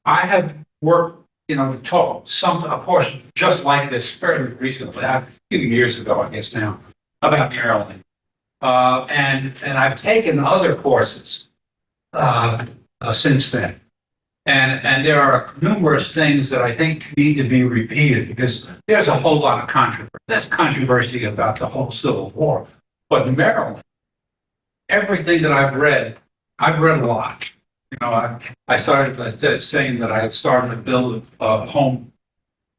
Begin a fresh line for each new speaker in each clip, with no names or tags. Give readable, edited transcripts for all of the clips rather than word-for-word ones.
I have worked, told some, of course, just like this fairly recently, a few years ago, I guess now, about Maryland. And I've taken other courses since then. And there are numerous things that I think need to be repeated because there's a whole lot of controversy. There's controversy about the whole Civil War. But in Maryland, everything that I've read a lot. I started by saying that I had started to build a home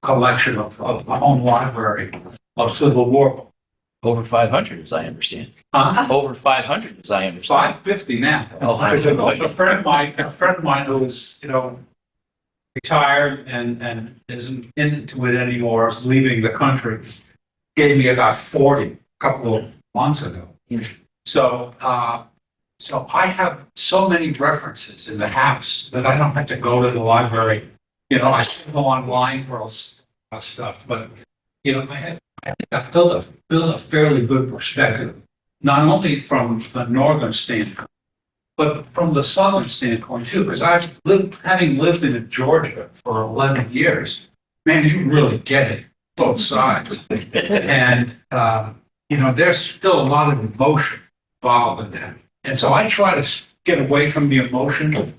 collection of a home library of Civil War.
Over 500, as I understand.
Huh?
Over 500, as I understand.
550 now.
Oh,
There's a friend of mine who is, retired and isn't into it anymore, is leaving the country, gave me about 40 a couple of months ago. So I have so many references in the house that I don't have to go to the library. I still go online for all stuff, but I think I built a fairly good perspective, not only from the northern standpoint, but from the southern standpoint too, because having lived in Georgia for 11 years, man, you really get it, both sides. And, there's still a lot of emotion involved in that. And so I try to get away from the emotion.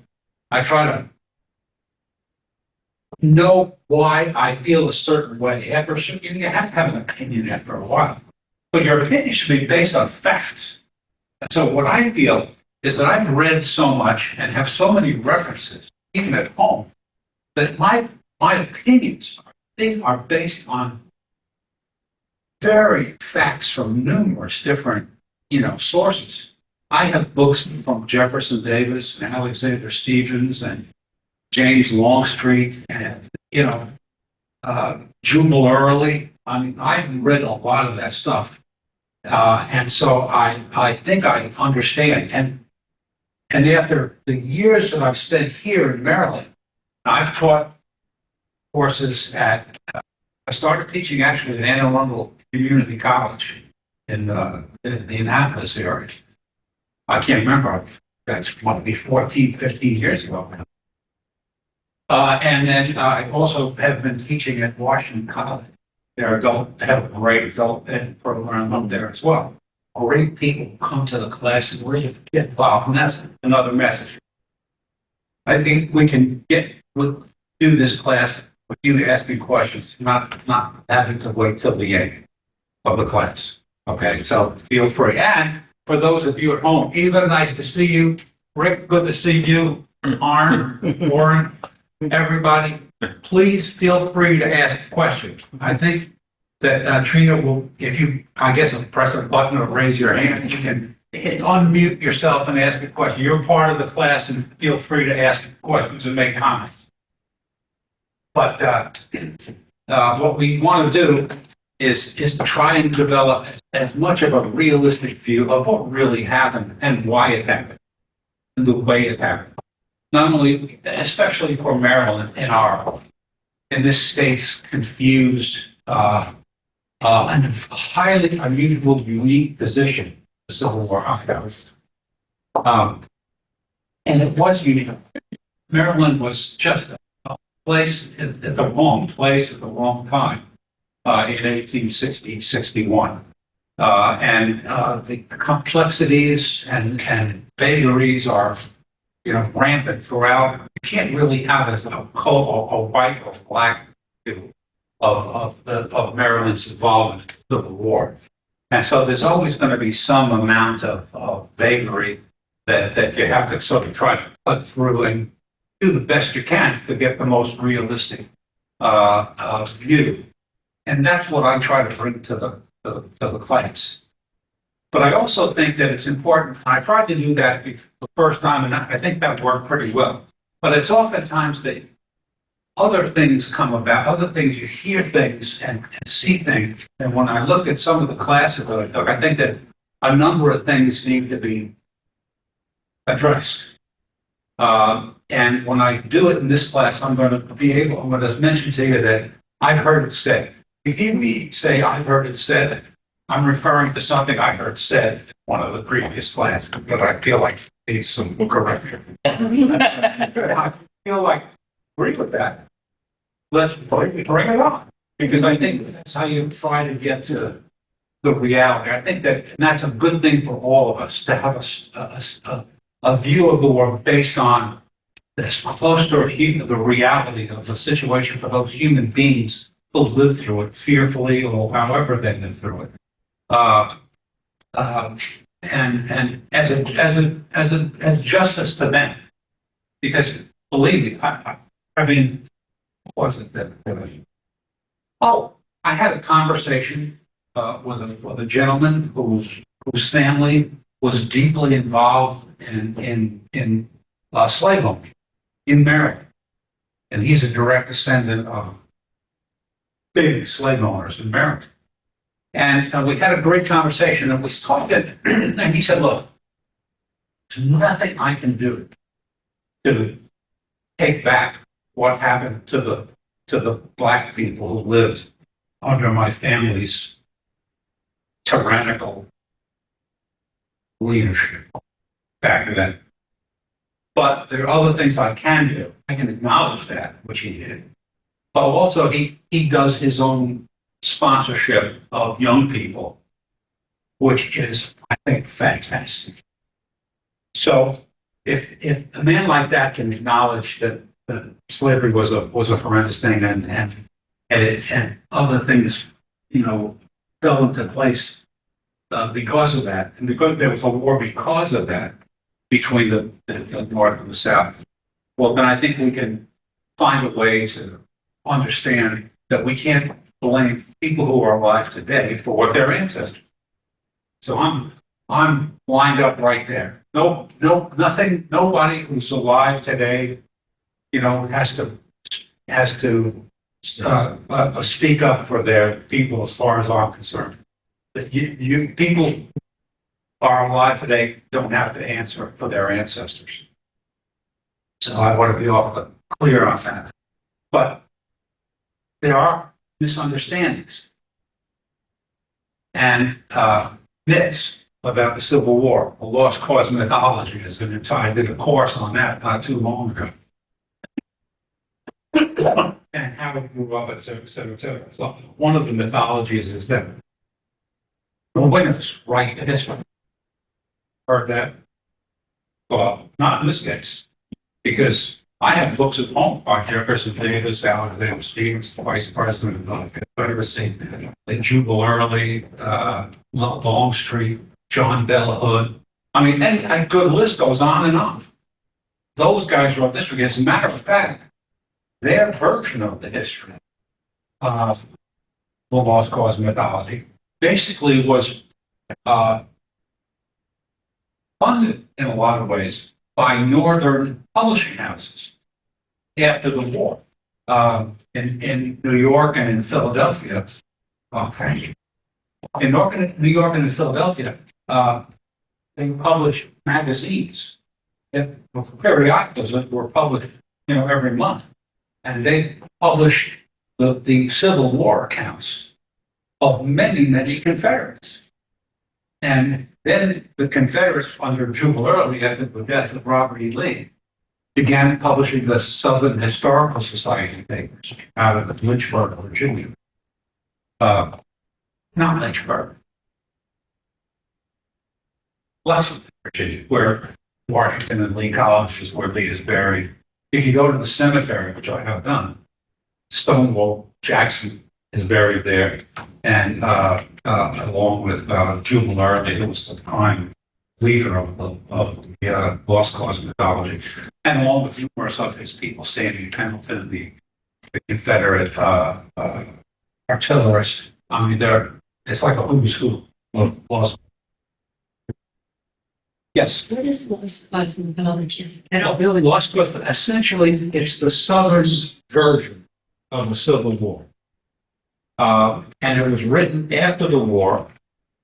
I try to know why I feel a certain way. You have to have an opinion after a while. But your opinion should be based on facts. And so what I feel is that I've read so much and have so many references, even at home, that my opinions, I think, are based on very facts from numerous different, sources. I have books from Jefferson Davis and Alexander Stephens and James Longstreet and, Jubal Early. I mean, I've read a lot of that stuff. And so I think I understand. And after the years that I've spent here in Maryland, I've taught courses I started teaching actually at Anne Arundel Community College in the Annapolis area. I can't remember. That's might be 14, 15 years ago now. And then I also have been teaching at Washington College. They have a great adult ed program up there as well. Great people come to the class and really get involved, and that's another message. I think we can do this class with you asking questions, not having to wait till the end of the class. Okay, so feel free. And for those of you at home, Eva, nice to see you. Rick, good to see you. Arn, Warren, everybody, please feel free to ask questions. I think that Trina will, if you, I guess, press a button or raise your hand, you can unmute yourself and ask a question. You're part of the class and feel free to ask questions and make comments. But what we want to do is to try and develop as much of a realistic view of what really happened and why it happened and the way it happened. Not only, especially for Maryland in this state's confused and highly unusual, unique position, the Civil War house. And it was unique. Maryland was just a place at the wrong place at the wrong time in 1860, 61. And the complexities and vagaries are rampant throughout. You can't really have a white or black view of Maryland's involvement in the Civil War. And so there's always going to be some amount of vagary that you have to sort of try to put through and do the best you can to get the most realistic view. And that's what I try to bring to the class. But I also think that it's important. I tried to do that the first time, and I think that worked pretty well. But it's oftentimes that other things come about, other things, you hear things and see things. And when I look at some of the classes that I took, I think that a number of things need to be addressed. And when I do it in this class, I'm going to mention to you that I've heard it said. If you hear me say I've heard it said, I'm referring to something I heard said in one of the previous classes that I feel like needs some correction. I feel like agree with that, let's bring it on. Because I think that's how you try to get to the reality. I think that and that's a good thing for all of us to have a view of the world based on that's close to the reality of the situation for those human beings who live through it fearfully or however they live through it. Uh, uh, and as justice to them, because believe me, I mean, what was it that? Oh, I had a conversation with a gentleman whose family was deeply involved in slave owning in Maryland, and he's a direct descendant of big slave owners in Maryland. And we had a great conversation, and we talked, and he said, "Look, there's nothing I can do to take back what happened to the black people who lived under my family's tyrannical leadership back then. But there are other things I can do. I can acknowledge that, which he did. But also he does his own sponsorship of young people, which is, I think, fantastic. So if a man like that can acknowledge that slavery was a horrendous thing and other things, fell into place because of that, and because there was a war because of that between the North and the South, well, then I think we can find a way to understand that we can't blame people who are alive today for what their ancestors. So I'm lined up right there. Nothing. Nobody who's alive today, has to speak up for their people, as far as I'm concerned. But you people who are alive today don't have to answer for their ancestors. So I want to be awfully clear on that. But there are misunderstandings and myths about the Civil War. A lost cause mythology is an entire, I did a course on that not too long ago. And how it grew up, et cetera, et cetera, et cetera. So one of the mythologies is that the winners write the history. Heard that? Well, not in this case, because I have books at home by Jefferson Davis, Alexander Stevens, the Vice President of the Confederacy, Jubal Early, Longstreet, John Bell Hood. I mean, and a good list goes on and on. Those guys wrote history. As a matter of fact, their version of the history of the lost cause mythology basically was funded in a lot of ways by northern publishing houses after the war in New York and in Philadelphia. Oh, thank you. In New York and in Philadelphia, they published magazines. Periodicals that were published, every month. And they published the Civil War accounts of many, many Confederates. And then the Confederates, under Jubal Early, after the death of Robert E. Lee, began publishing the Southern Historical Society papers out of Lynchburg, Virginia. Not Lynchburg. Lexington, Virginia, where Washington and Lee College is where Lee is buried. If you go to the cemetery, which I have done, Stonewall Jackson is buried there, and along with Jubal Early, who was the prime leader of the lost cause mythology, and along with numerous of his people, Sandy Pendleton, the Confederate artillerist. I mean, it's like a who's who of lost. Yes.
What is lost cause mythology?
Really, lost cause. Essentially, it's the Southern version of the Civil War, and it was written after the war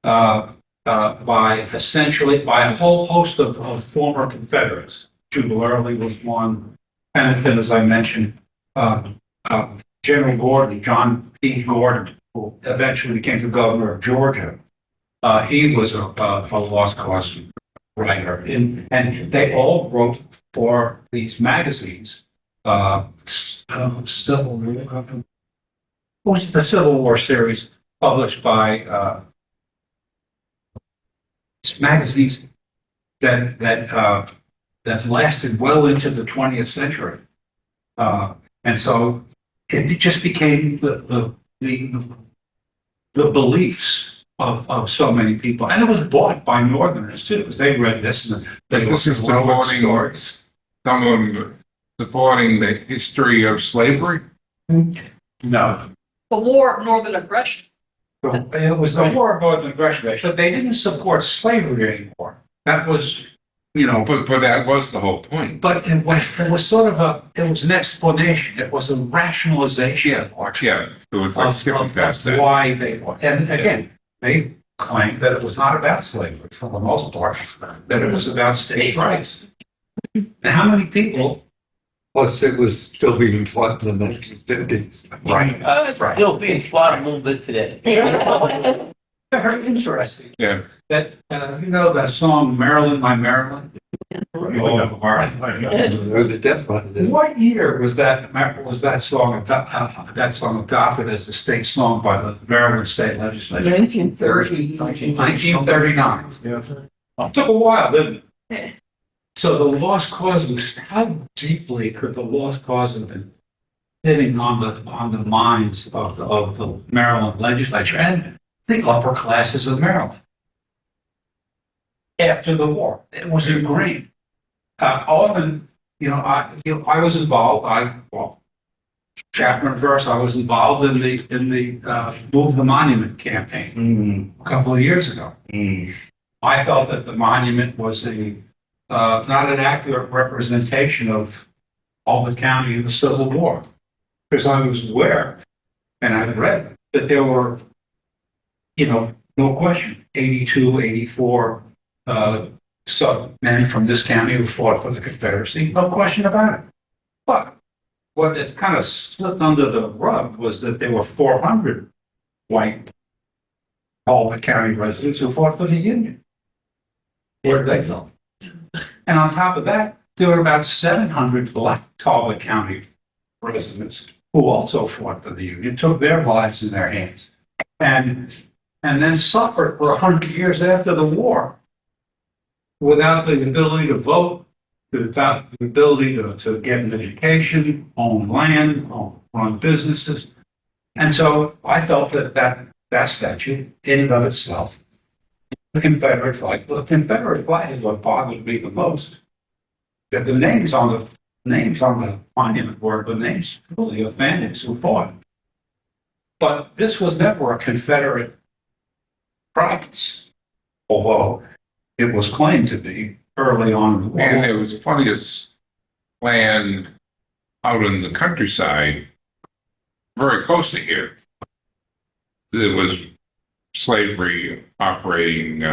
by a whole host of former Confederates. Jubal Early was one. Pendleton, as I mentioned, General Gordon, John P. Gordon, who eventually became the governor of Georgia. He was a lost cause writer, and they all wrote for these magazines Civil War, the Civil War series published by magazines that lasted well into the 20th century. And so it just became the beliefs of so many people. And it was bought by Northerners too, because they read this and they
This is
loved
supporting
stories.
someone supporting the history of slavery.
No,
The war of northern aggression.
it was the War of Northern Aggression, but they didn't support slavery anymore. That was,
But that was the whole point.
but it was sort of it was an explanation. It was a rationalization.
Yeah, so it's like skipping past that.
Why they fought. And again, they claimed that it was not about slavery for the most part, that it was about states' rights. And how many people?
Plus, it was still being fought in the 1950s.
Right.
It's still being fought a little bit today.
Very interesting.
Yeah.
That, that song, Maryland, My Maryland?
There was a death button.
What year was that song adopted as the state song by the Maryland State Legislature?
1930s.
1939. It took a while, didn't it? So the lost cause was, how deeply could the lost cause have been sitting on the minds of the Maryland legislature and the upper classes of Maryland? After the war, it was ingrained. Often, I was involved. Chapter and verse, I was involved in the Move the Monument campaign a couple of years ago. I felt that the monument was not an accurate representation of Albany County in the Civil War, because I was aware and I read that there were, no question, 82, 84 men from this county who fought for the Confederacy, no question about it. But what it kind of slipped under the rug was that there were 400 white Albany County residents who fought for the Union. Where did they go? And on top of that, there were about 700 black Talbot County residents who also fought for the Union, took their lives in their hands, and then suffered for 100 years after the war without the ability to vote, without the ability to get an education, own land, run businesses. And so I felt that statute, in and of itself, the Confederate flag is what bothered me the most. That the names on the monument were the names truly of families who fought. But this was never a Confederate province, although it was claimed to be early on in the war.
And there was plenty of land out in the countryside, very close to here. There was slavery operating.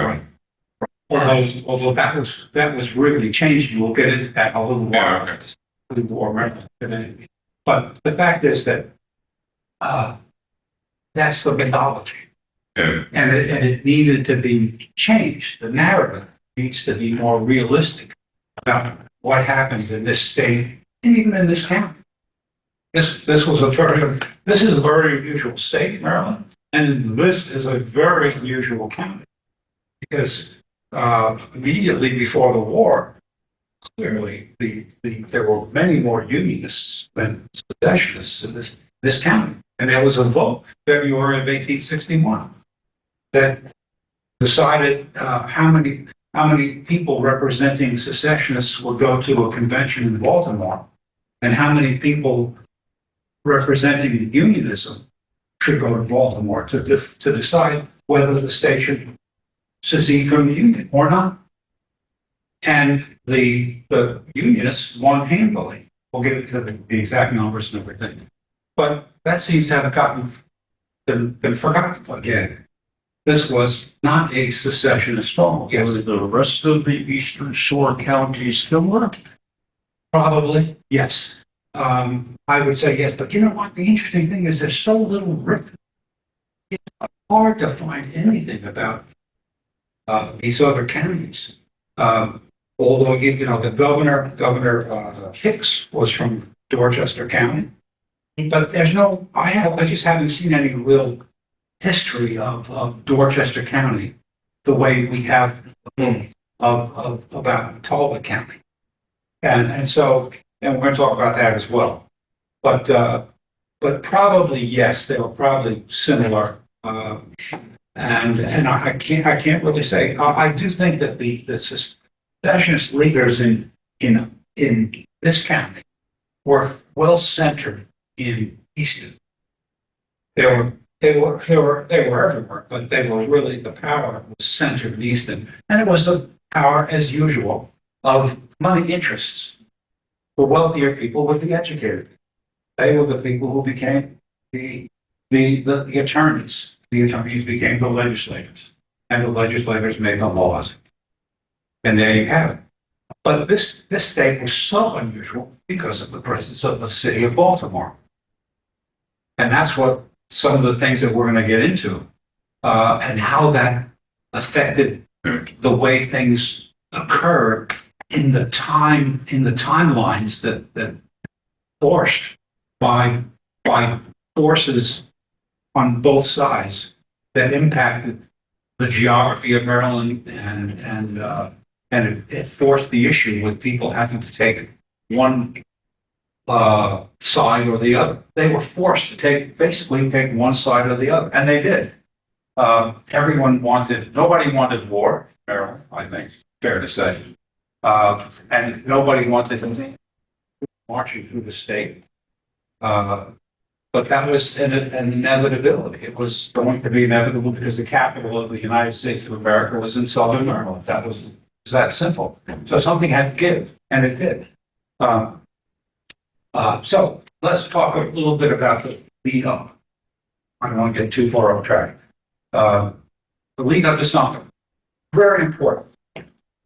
Although that was really changing. We'll get into that a little while.
Yeah.
The war today. But the fact is that that's the mythology.
Yeah.
And it needed to be changed. The narrative needs to be more realistic about what happened in this state and even in this county. This is a very unusual state, Maryland, and this is a very unusual county because immediately before the war, clearly there were many more Unionists than secessionists in this county, and there was a vote February of 1861 that decided how many people representing secessionists would go to a convention in Baltimore, and how many people representing unionism should go to Baltimore to decide whether the state should secede from the Union or not. And the unionists won handily. We'll get into the exact numbers and everything. But that seems to have been forgotten again. This was not a secessionist vote. Yes.
Were the rest of the Eastern Shore counties similar?
Probably, yes. I would say yes, but you know what? The interesting thing is there's so little written. It's hard to find anything about these other counties. Although, the Governor Hicks was from Dorchester County. But I just haven't seen any real history of Dorchester County the way we have about Talbot County. And so, and we're going to talk about that as well. But probably, yes, they were probably similar. And I can't really say. I do think that the secessionist leaders in this county were well centered in Easton. They were everywhere, but they were really, the power was centered in Easton, and it was the power, as usual, of money interests. The wealthier people were the educated. They were the people who became the attorneys. The attorneys became the legislators, and the legislators made the laws. And there you have it. But this state was so unusual because of the presence of the city of Baltimore. And that's what some of the things that we're going to get into, and how that affected the way things occurred in the timelines that forced by forces on both sides that impacted the geography of Maryland, and it forced the issue with people having to take one side or the other. They were forced to basically take one side or the other, and they did. Nobody wanted war in Maryland, I think, fair to say. And nobody wanted marching through the state. But that was an inevitability. It was going to be inevitable because the capital of the United States of America was in Southern Maryland. It was that simple. So something had to give, and it did. So let's talk a little bit about the lead up. I don't want to get too far off track. The lead up to something very important.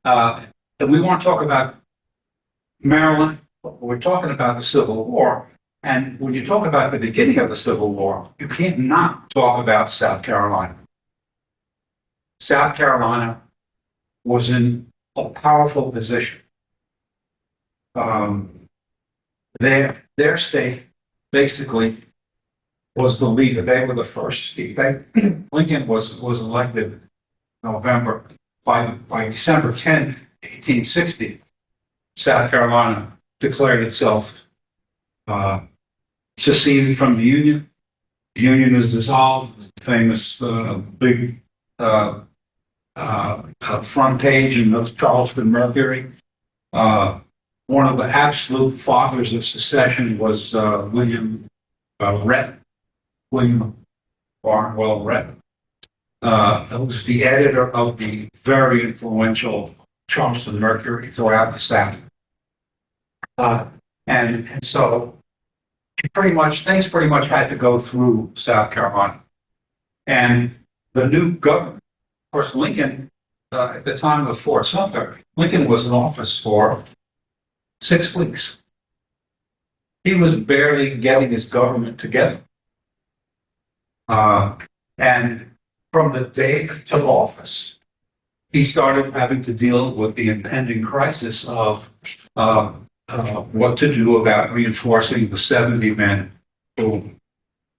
And we want to talk about Maryland. We're talking about the Civil War. And when you talk about the beginning of the Civil War, you can't not talk about South Carolina. South Carolina was in a powerful position. Their state basically was the leader. They were the first state. Lincoln was elected November by December 10th, 1860. South Carolina declared itself seceded from the Union. The Union was dissolved. Famous big front page in the Charleston Mercury. One of the absolute fathers of secession was William Rhett. William Barnwell Rhett, who was the editor of the very influential Charleston Mercury throughout the South. And so things pretty much had to go through South Carolina. And the new government, of course, Lincoln, at the time of Fort Sumter, Lincoln was in office for 6 weeks. He was barely getting his government together. And from the day he took office, he started having to deal with the impending crisis of what to do about reinforcing the 70 men who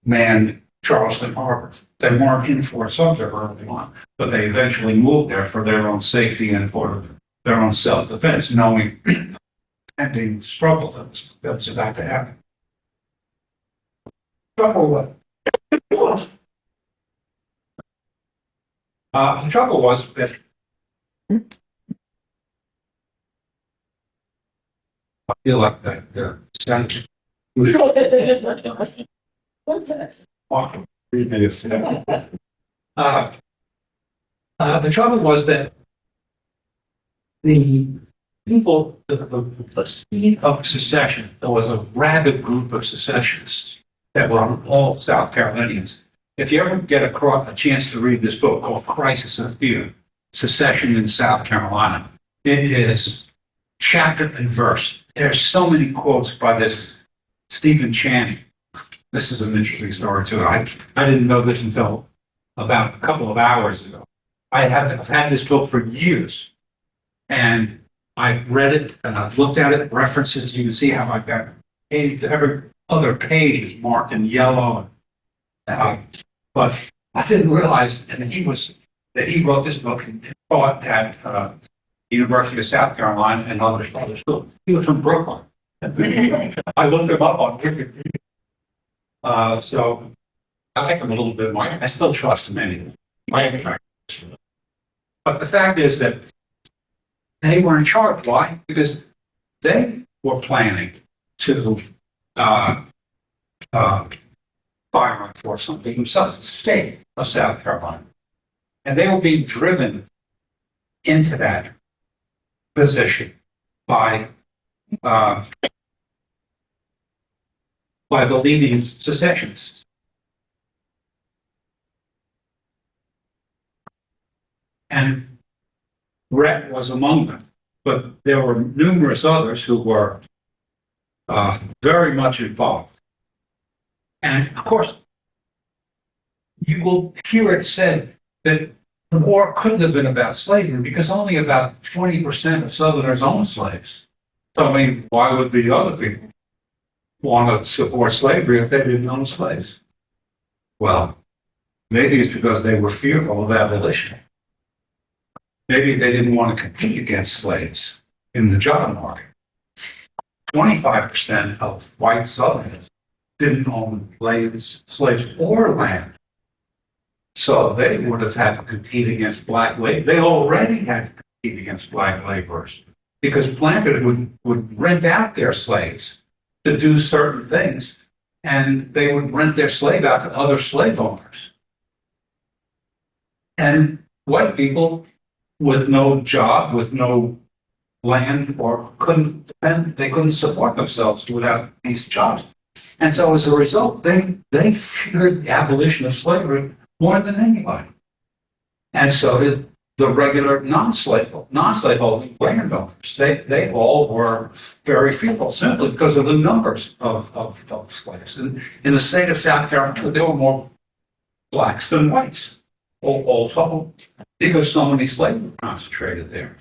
manned Charleston Harbor. They weren't in Fort Sumter early on, but they eventually moved there for their own safety and for their own self-defense, knowing the pending struggle that was about to happen. The trouble was that I feel like that sounded awesome. The trouble was that the people, the seed of secession, there was a rabid group of secessionists that were all South Carolinians. If you ever get a chance to read this book called Crisis of Fear, Secession in South Carolina, it is chapter and verse. There's so many quotes by this Stephen Channing. This is an interesting story too. I didn't know this until about a couple of hours ago. I've had this book for years, and I've read it and I've looked at it, references. You can see how I've got every other page is marked in yellow. But I didn't realize that he wrote this book and taught at University of South Carolina and other schools. He was from Brooklyn. I looked him up on Wikipedia. So I like him a little bit more. I still trust him anyway. But the fact is that they were in charge. Why? Because they were planning to fire for something themselves, the state of South Carolina. And they were being driven into that position by the leading secessionists. And Rhett was among them, but there were numerous others who were very much involved. And of course, you will hear it said that the war couldn't have been about slavery because only about 20% of Southerners owned slaves. So, I mean, why would the other people want to support slavery if they didn't own slaves? Well, maybe it's because they were fearful of abolition. Maybe they didn't want to compete against slaves in the job market. 25% of white Southerners didn't own slaves or land. So they would have had to compete against black labor. They already had to compete against black laborers because planters would rent out their slaves to do certain things, and they would rent their slave out to other slave owners. And white people with no job, with no land, or they couldn't support themselves without these jobs. And so as a result, they feared the abolition of slavery more than anybody. And so did the regular non-slaveholding landowners. They all were very fearful simply because of the numbers of slaves. In the state of South Carolina, there were more blacks than whites, all told, because so many slaves were concentrated there.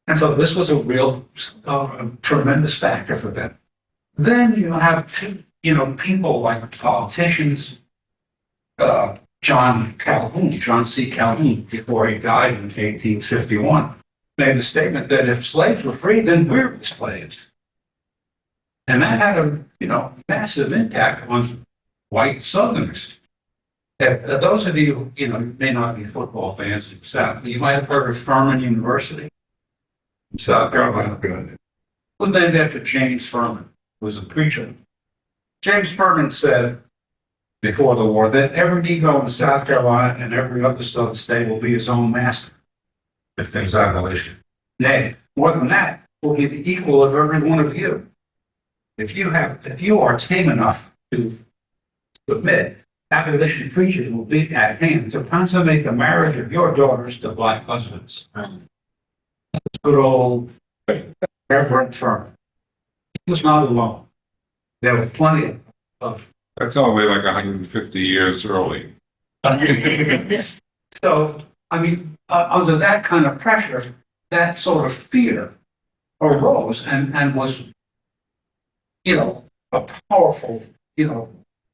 And so this was a real tremendous factor for them. Then you have people like politicians, John C. Calhoun, before he died in 1851, made the statement that if slaves were free, then we're the slaves. And that had a massive impact on white Southerners. If those of you, may not be football fans in the South, but you might have heard of Furman University in South Carolina. It was named after James Furman, who was a preacher. James Furman said before the war that every Negro in South Carolina and every other southern state will be his own master if there's abolition. Nay, more than that, will be the equal of every one of you. If you are tame enough to submit, abolition preaching will be at hand to consummate the marriage of your daughters to black husbands. Good old Reverend Furman. He was not alone. There were plenty of
That's only like 150 years early.
So, I mean, under that kind of pressure, that sort of fear arose and was, a powerful,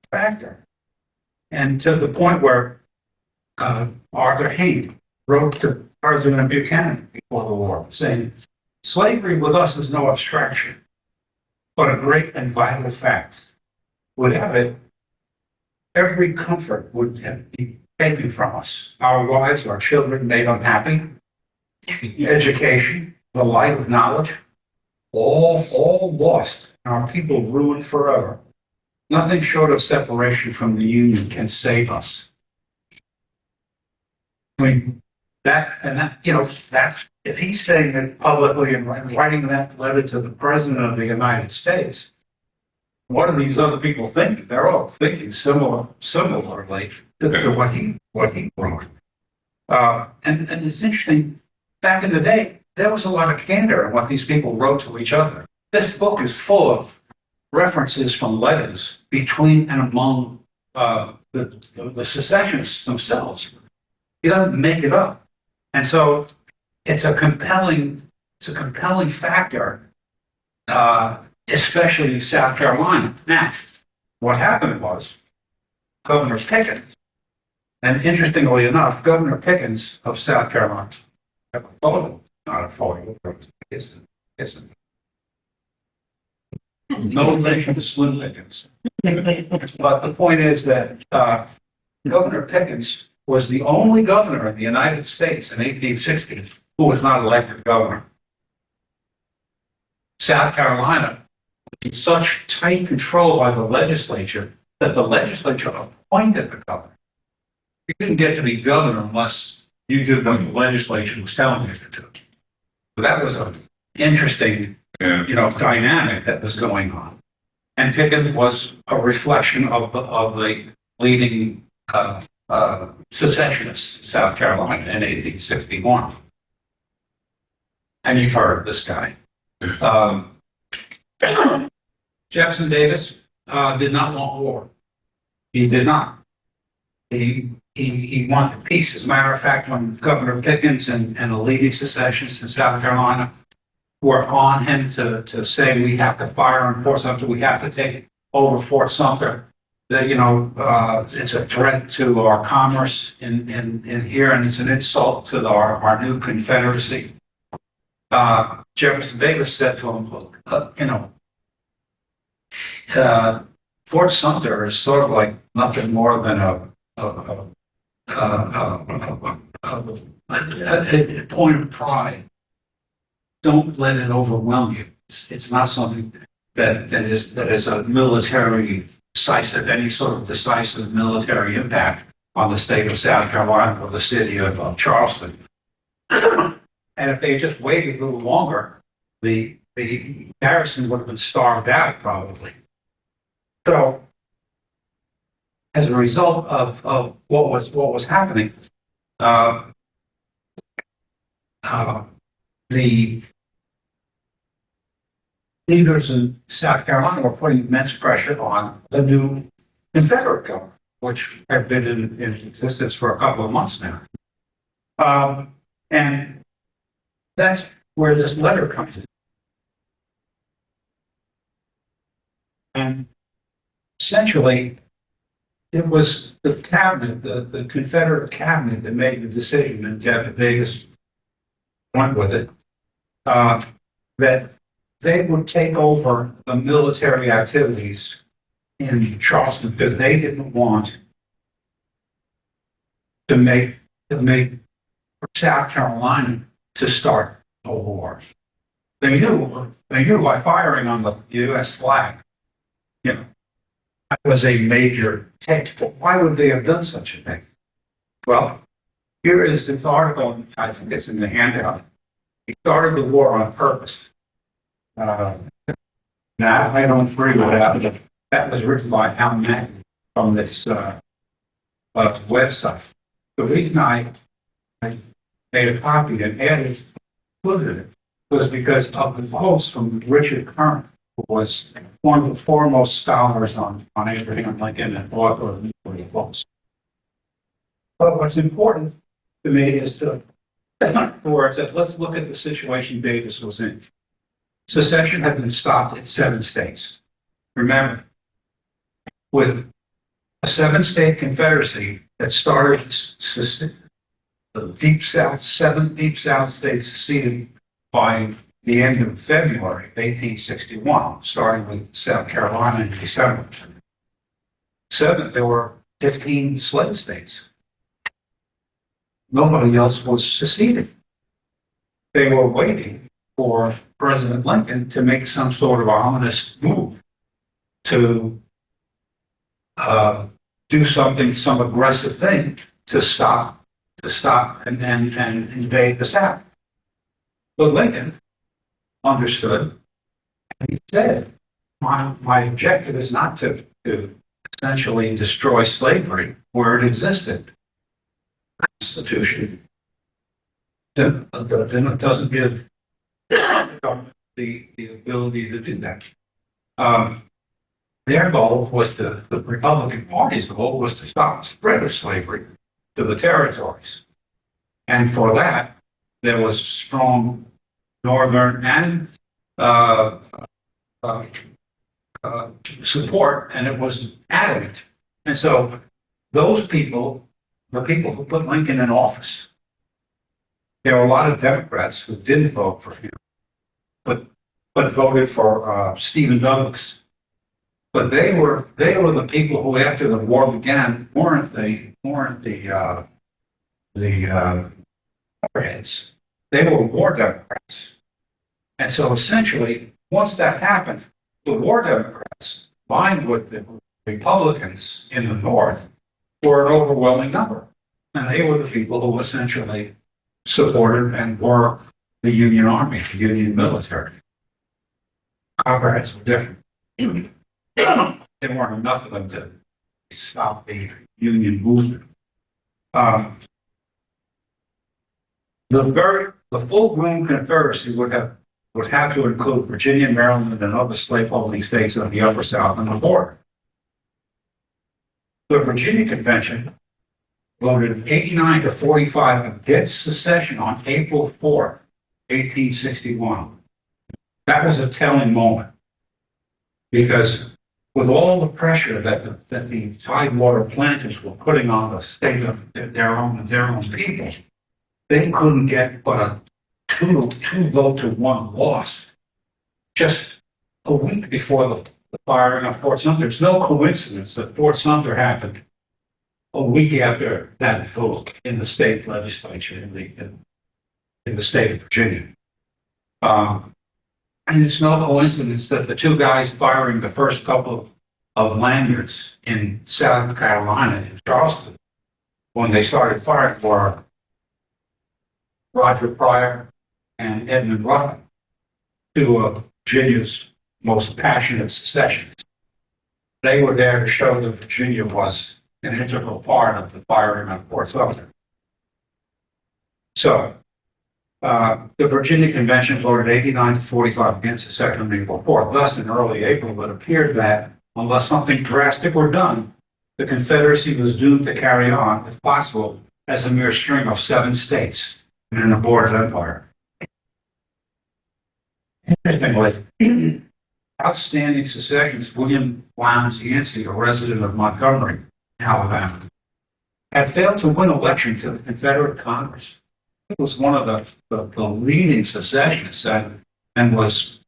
factor. And to the point where Arthur Hayne wrote to President Buchanan before the war, saying, slavery with us is no abstraction, but a great and vital fact. Without it, every comfort would be taken from us. Our wives, our children made unhappy, education, the light of knowledge, all lost, and our people ruined forever. Nothing short of separation from the Union can save us. I mean, if he's saying it publicly and writing that letter to the President of the United States, what are these other people thinking? They're all thinking similarly to what he wrote. And it's interesting, back in the day, there was a lot of candor in what these people wrote to each other. This book is full of references from letters between and among the secessionists themselves. He doesn't make it up. And so it's a compelling factor especially in South Carolina. Now, what happened was Governor Pickens, and interestingly enough, Governor Pickens of South Carolina, have a photo, not a photo, isn't. No relation to Slim Pickens. But the point is that Governor Pickens was the only governor in the United States in 1860 who was not elected governor. South Carolina was in such tight control by the legislature that the legislature appointed the governor. You didn't get to be governor unless you did what the legislature was telling you to do. So that was an interesting,
Yeah.
dynamic that was going on. And Pickens was a reflection of the leading secessionists in South Carolina in 1861. And you've heard of this guy. Jefferson Davis did not want war. He did not. He wanted peace. As a matter of fact, when Governor Pickens and the leading secessionists in South Carolina were on him to say we have to fire on Fort Sumter, we have to take over Fort Sumter, that it's a threat to our commerce in here, and it's an insult to our new Confederacy. Jefferson Davis said to him, look, Fort Sumter is sort of like nothing more than a point of pride. Don't let it overwhelm you. It's not something that is a military decisive, any sort of decisive military impact on the state of South Carolina or the city of Charleston. And if they had just waited a little longer, the garrison would have been starved out probably. So, as a result of what was happening, the leaders in South Carolina were putting immense pressure on the new Confederate government, which had been in existence for a couple of months now. And that's where this letter comes in. And essentially, it was the cabinet, the Confederate cabinet that made the decision, and Jefferson Davis went with it, that they would take over the military activities in Charleston because they didn't want to make South Carolina to start a war. They knew by firing on the U.S. flag, that was a major take. But why would they have done such a thing? Well, here is this article, I think it's in the handout. He started the war on purpose. Now, I don't agree with that, but that was written by Al Mack from this website. The reason I made a copy and included it was because of the post from Richard Kern, who was one of the foremost scholars on Abraham Lincoln and author of the books. But what's important to me is where it says, let's look at the situation Davis was in. Secession had been stopped in 7 states. Remember, with a 7-state confederacy that started the Deep South, 7 Deep South states seceded by the end of February of 1861, starting with South Carolina in December. There were 15 slave states. Nobody else was seceding. They were waiting for President Lincoln to make some sort of ominous move to do something, some aggressive thing to stop and invade the South. But Lincoln understood, and he said, my objective is not to essentially destroy slavery where it existed. The Constitution doesn't give the ability to do that. Their goal was the Republican Party's goal was to stop the spread of slavery to the territories. And for that, there was strong Northern and uh, support, and it was adamant. And so those people, the people who put Lincoln in office, there were a lot of Democrats who didn't vote for him, but voted for Stephen Douglas. But they were the people who, after the war began, weren't the warheads. They were war Democrats. And so essentially, once that happened, the war Democrats, combined with the Republicans in the North, were an overwhelming number. And they were the people who essentially supported and were the Union Army, the Union military. Comrades were different. There weren't enough of them to stop the Union movement. The full-blown Confederacy would have to include Virginia, Maryland, and other slaveholding states of the Upper South and the border. The Virginia Convention voted 89 to 45 against secession on April 4th, 1861. That was a telling moment because with all the pressure that the Tidewater planters were putting on the state of their own people, they couldn't get but a two vote to one loss just a week before the firing of Fort Sumter. It's no coincidence that Fort Sumter happened a week after that vote in the state legislature in the state of Virginia. And it's no coincidence that the two guys firing the first couple of lanyards in South Carolina, in Charleston, when they started firing for Roger Pryor and Edmund Ruffin, two of Virginia's most passionate secessionists. They were there to show that Virginia was an integral part of the firing of Fort Sumter. So, the Virginia Convention voted 89 to 45 against the second on April 4th. Thus, in early April, it appeared that unless something drastic were done, the Confederacy was doomed to carry on, if possible, as a mere string of 7 states in an aborted empire. Interestingly, outstanding secessionist William Lowndes Yancey, a resident of Montgomery, Alabama, had failed to win election to the Confederate Congress. He was one of the leading secessionists and was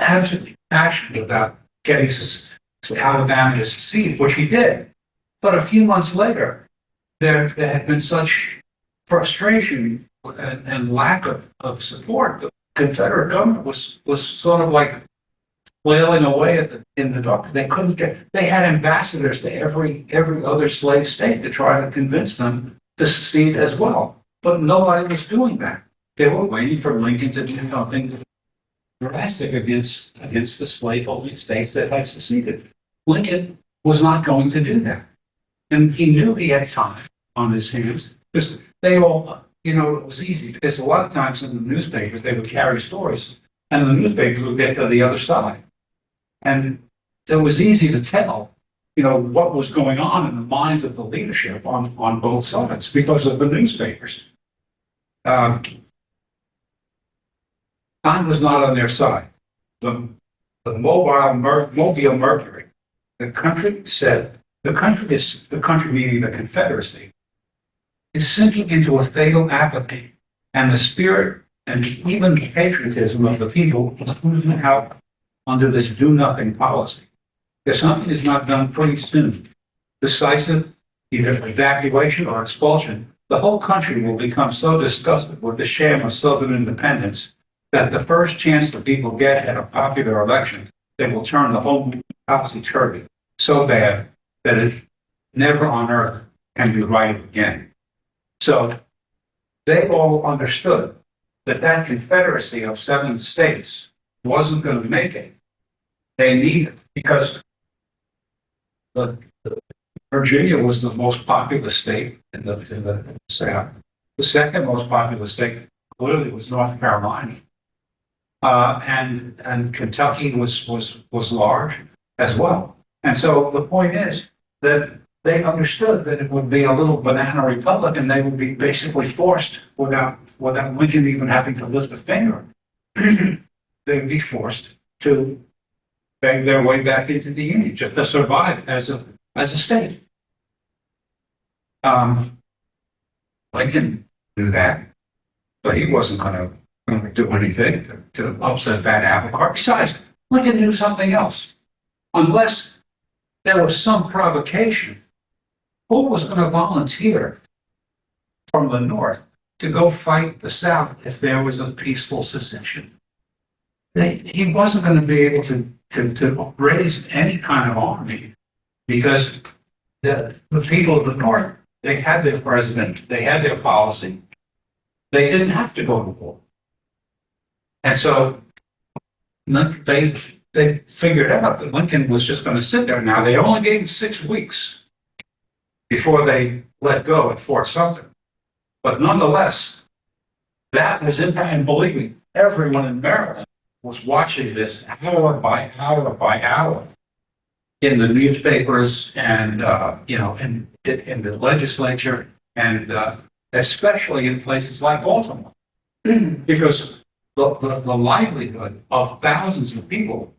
absolutely passionate about getting Alabama to secede, which he did. But a few months later, there had been such frustration and lack of support. The Confederate government was sort of like flailing away in the dark. They couldn't they had ambassadors to every other slave state to try to convince them to secede as well. But nobody was doing that. They were waiting for Lincoln to do something drastic against the slaveholding states that had seceded. Lincoln was not going to do that. And he knew he had time on his hands because they all, it was easy because a lot of times in the newspapers, they would carry stories and the newspapers would get to the other side. And it was easy to tell, what was going on in the minds of the leadership on both sides because of the newspapers. Time was not on their side. The Mobile Mercury, the country said, the country meaning the Confederacy, is sinking into a fatal apathy, and the spirit and even the patriotism of the people is losing out under this do-nothing policy. If something is not done pretty soon, decisive, either evacuation or expulsion, the whole country will become so disgusted with the sham of Southern independence that the first chance the people get at a popular election, they will turn the whole topsy-turvy so bad that it never on earth can be right again. So they all understood that Confederacy of 7 states wasn't going to make it. They needed, because Virginia was the most populous state in the South. The second most populous state clearly was North Carolina. And Kentucky was large as well. And so the point is that they understood that it would be a little banana republic and they would be basically forced without Lincoln even having to lift a finger. They would be forced to beg their way back into the Union just to survive as a state. Lincoln knew that, but he wasn't going to do anything to upset that apple cart. Besides, Lincoln knew something else. Unless there was some provocation, who was going to volunteer from the North to go fight the South if there was a peaceful secession? He wasn't going to be able to raise any kind of army because the people of the North, they had their president, they had their policy. They didn't have to go to war. And so they figured out that Lincoln was just going to sit there. Now, they only gave him 6 weeks before they let go at Fort Sumter. But nonetheless, that was impact. And believe me, everyone in Maryland was watching this hour by hour by hour in the newspapers and, in the legislature and especially in places like Baltimore. Because the livelihood of thousands of people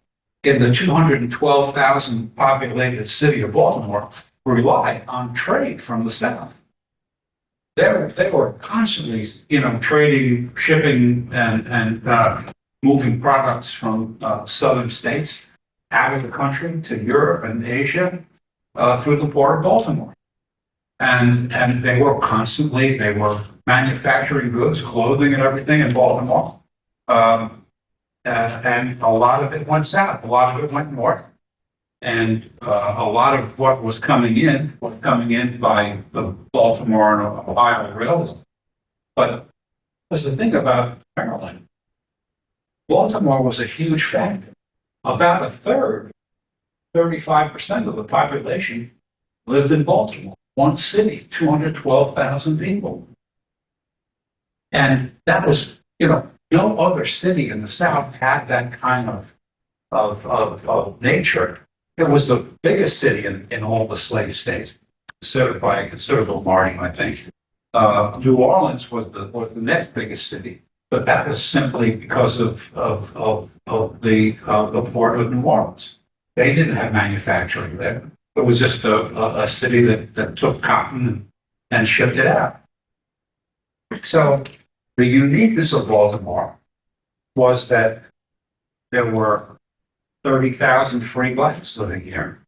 in the 212,000 populated city of Baltimore rely on trade from the South. They were constantly, trading, shipping, and moving products from southern states out of the country to Europe and Asia through the port of Baltimore. And they were manufacturing goods, clothing, and everything in Baltimore. And a lot of it went south, a lot of it went north. And a lot of what was coming in by the Baltimore and Ohio Railroad. But there's the thing about Maryland. Baltimore was a huge factor. About a third, 35% of the population lived in Baltimore. One city, 212,000 people. And that was, no other city in the South had that kind of nature. It was the biggest city in all the slave states, served by a considerable margin, I think. New Orleans was the next biggest city, but that was simply because of the port of New Orleans. They didn't have manufacturing there. It was just a city that took cotton and shipped it out. So the uniqueness of Baltimore was that there were 30,000 free blacks living here.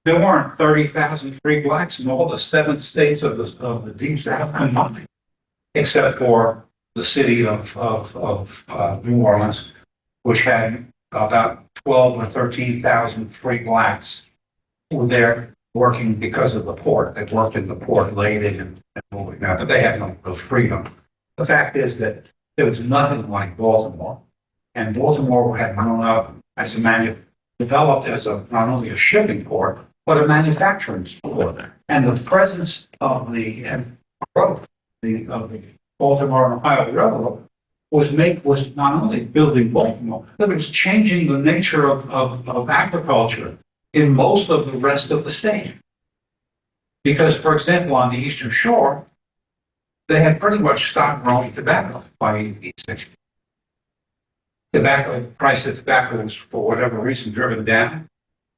There weren't 30,000 free blacks in all the 7 states of the Deep South combined, except for the city of New Orleans, which had about 12 or 13,000 free blacks who were there working because of the port. They worked in the port, lading and moving out, but they had no freedom. The fact is that there was nothing like Baltimore, and Baltimore had grown up as developed as not only a shipping port, but a manufacturing port. And the presence of the growth of the Baltimore and Ohio Railroad was not only building Baltimore, but it was changing the nature of agriculture in most of the rest of the state. Because, for example, on the Eastern Shore, they had pretty much stopped growing tobacco by 1860. The price of tobacco was, for whatever reason, driven down,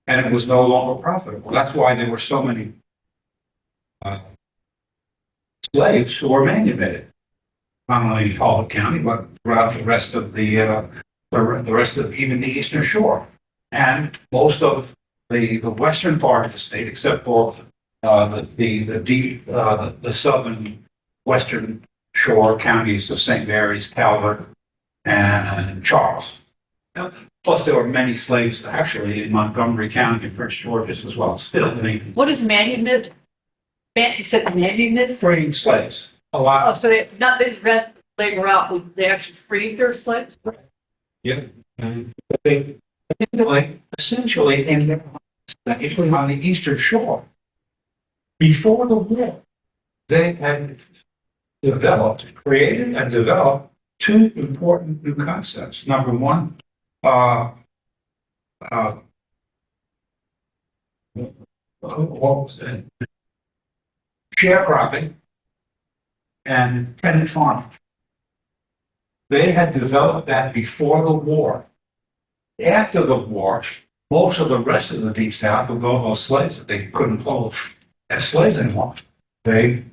and it was no longer profitable. That's why there were so many slaves who were manumitted, not only in Talbot County, but throughout the rest of the rest of even the Eastern Shore, and most of the western part of the state, except for the southern western shore counties of St. Mary's, Calvert, and Charles. Plus, there were many slaves actually in Montgomery County and Prince George's as well. Still, I mean,
What is manumit? You said manumit?
freeing slaves. A lot.
Oh, so they didn't rent labor out, they actually freed their slaves?
Yeah. And they essentially on the Eastern Shore, before the war, they had created and developed 2 important new concepts. Number one, what was it? Sharecropping and tenant farming. They had developed that before the war. After the war, most of the rest of the Deep South, with all those slaves that they couldn't hold as slaves anymore, they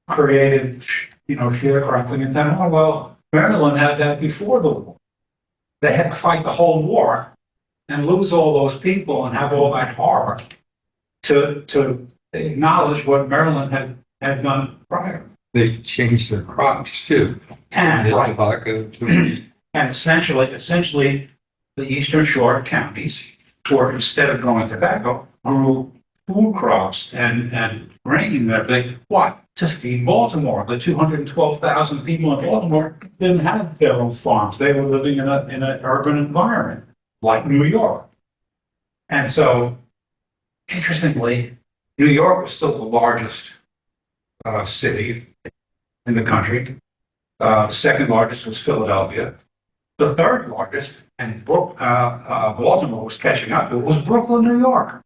created, sharecropping and then, oh, well, Maryland had that before the war. They had to fight the whole war and lose all those people and have all that horror to acknowledge what Maryland had done prior.
They changed their crops too.
And,
The
right,
tobacco to
and essentially, the eastern shore counties were, instead of growing tobacco, grew food crops and grain and everything. What? To feed Baltimore. The 212,000 people in Baltimore didn't have their own farms. They were living in an urban environment like New York. And so, interestingly, New York was still the largest city in the country. The second largest was Philadelphia. The third largest, and Baltimore was catching up to it, was Brooklyn, New York.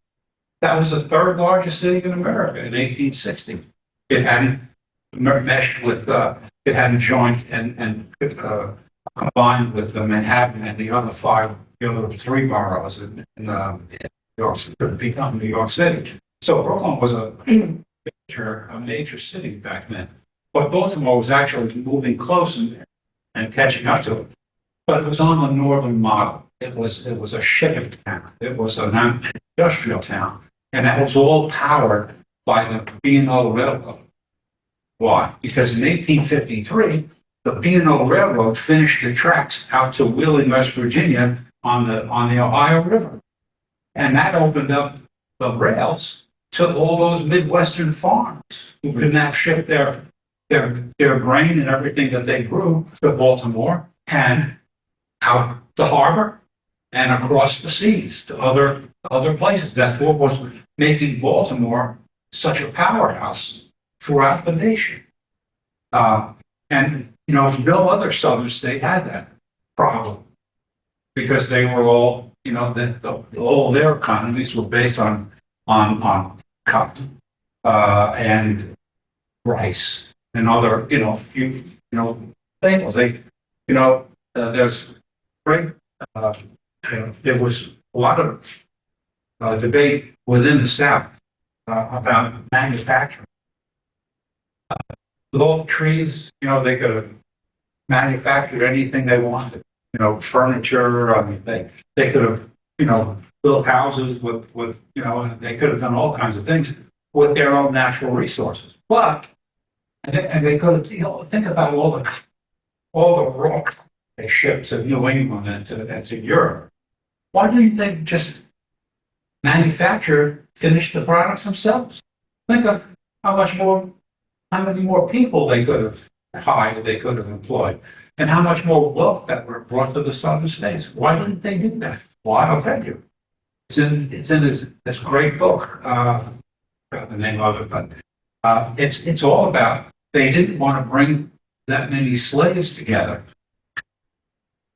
That was the third largest city in America in 1860. It hadn't meshed with, it hadn't joined and combined with the Manhattan and the other three boroughs in New York to become New York City. So Brooklyn was a major city back then. But Baltimore was actually moving close and catching up to it. But it was on the northern model. It was a shipping town. It was an industrial town. And that was all powered by the B&O Railroad. Why? Because in 1853, the B&O Railroad finished the tracks out to Wheeling, West Virginia on the Ohio River. And that opened up the rails to all those Midwestern farms who could now ship their grain and everything that they grew to Baltimore and out the harbor and across the seas to other places. That's what was making Baltimore such a powerhouse throughout the nation. And no other southern state had that problem because they were all, all their economies were based on cotton and rice and other, few, staples. There's great, there was a lot of debate within the South about manufacturing. With all the trees, they could have manufactured anything they wanted. Furniture. I mean, they could have, built houses with they could have done all kinds of things with their own natural resources. But and they could have, think about all the rock they shipped to New England and to Europe. Why didn't they just finish the products themselves? Think of how many more people they could have hired, they could have employed, and how much more wealth that were brought to the southern states. Why didn't they do that? Why? I'll tell you. It's in this great book. I forgot the name of it, but it's all about they didn't want to bring that many slaves together.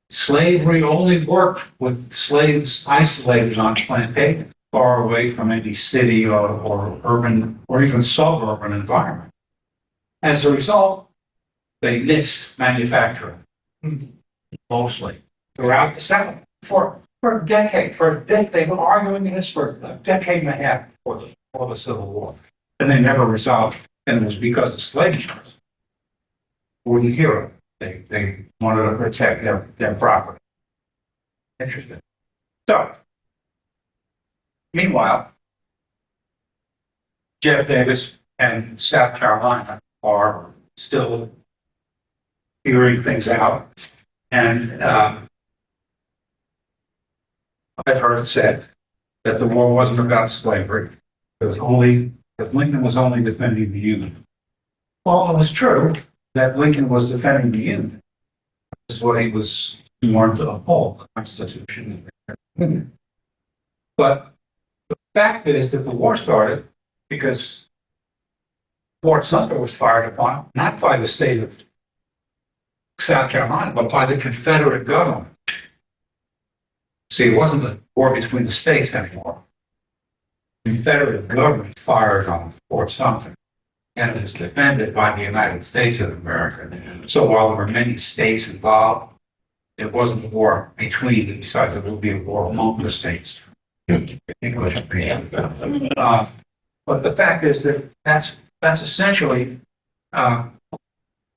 Slavery only worked with slaves isolated on plantations, far away from any city or urban or even suburban environment. As a result, they nixed manufacturing mostly throughout the South for a decade. They were arguing this for a decade and a half before the Civil War, and they never resolved. And it was because the slave owners wouldn't hear it. They wanted to protect their property. Interesting. So, meanwhile, Jeff Davis and South Carolina are still figuring things out. And I've heard it said that the war wasn't about slavery. It was that Lincoln was only defending the Union. Well, it was true that Lincoln was defending the Union. This is what he was sworn to uphold, the Constitution. But the fact is that the war started because Fort Sumter was fired upon, not by the state of South Carolina, but by the Confederate government. See, it wasn't a war between the states anymore. The Confederate government fired on Fort Sumter, and it was defended by the United States of America. So while there were many states involved, it wasn't a war between, besides it would be a war among the states. But the fact is that that's essentially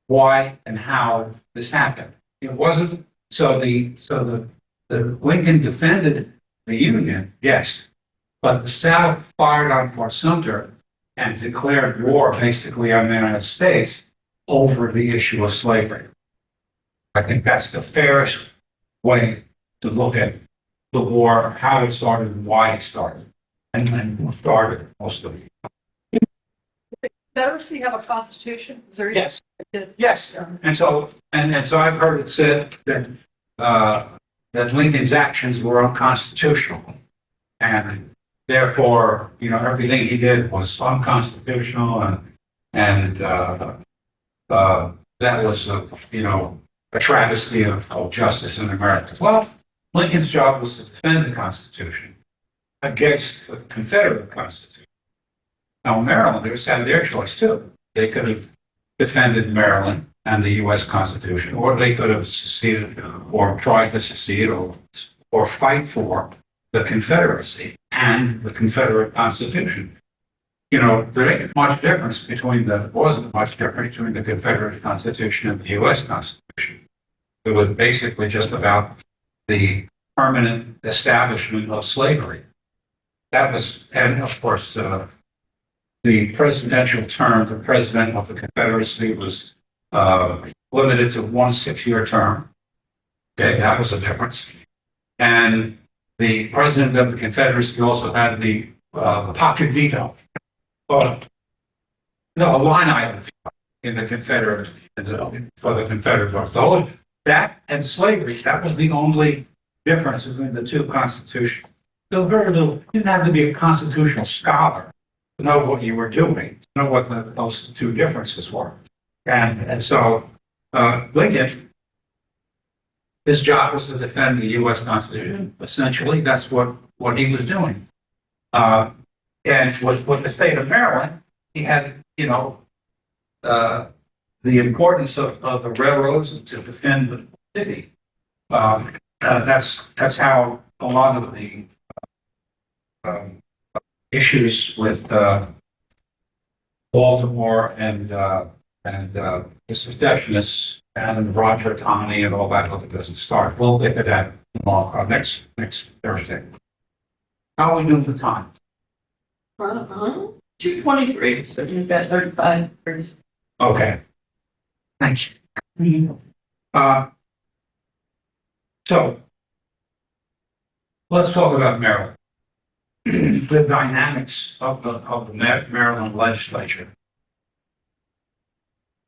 why and how this happened. It wasn't the Lincoln defended the Union, yes, but the South fired on Fort Sumter and declared war basically on the United States over the issue of slavery. I think that's the fairest way to look at the war, how it started and why it started, and who started most of it.
Confederacy have a constitution? Is there?
Yes, yes. And so I've heard it said that that Lincoln's actions were unconstitutional, and therefore, everything he did was unconstitutional, and that was a travesty of justice in America. Well, Lincoln's job was to defend the Constitution against the Confederate Constitution. Now, Marylanders had their choice too. They could have defended Maryland and the U.S. Constitution, or they could have seceded or tried to secede or fight for the Confederacy and the Confederate Constitution. There ain't much difference wasn't much difference between the Confederate Constitution and the U.S. Constitution. It was basically just about the permanent establishment of slavery. That was, and of course, the presidential term, the president of the Confederacy was limited to 1 6-year term. Okay, that was a difference. And the president of the Confederacy also had the pocket veto. No, a line item in the Confederate, for the Confederate War. So that and slavery, that was the only difference between the two constitutions. So very little, you didn't have to be a constitutional scholar to know what you were doing, to know what those two differences were. And so Lincoln, his job was to defend the U.S. Constitution. Essentially, that's what he was doing. And with the state of Maryland, he had, the importance of the railroads to defend the city. That's how a lot of the issues with Baltimore and the secessionists and Roger Taney and all that other business started. We'll get to that tomorrow, next Thursday. How are we doing with time?
223, so you've got 35 years.
Okay. Thanks. So let's talk about Maryland. The dynamics of the Maryland legislature.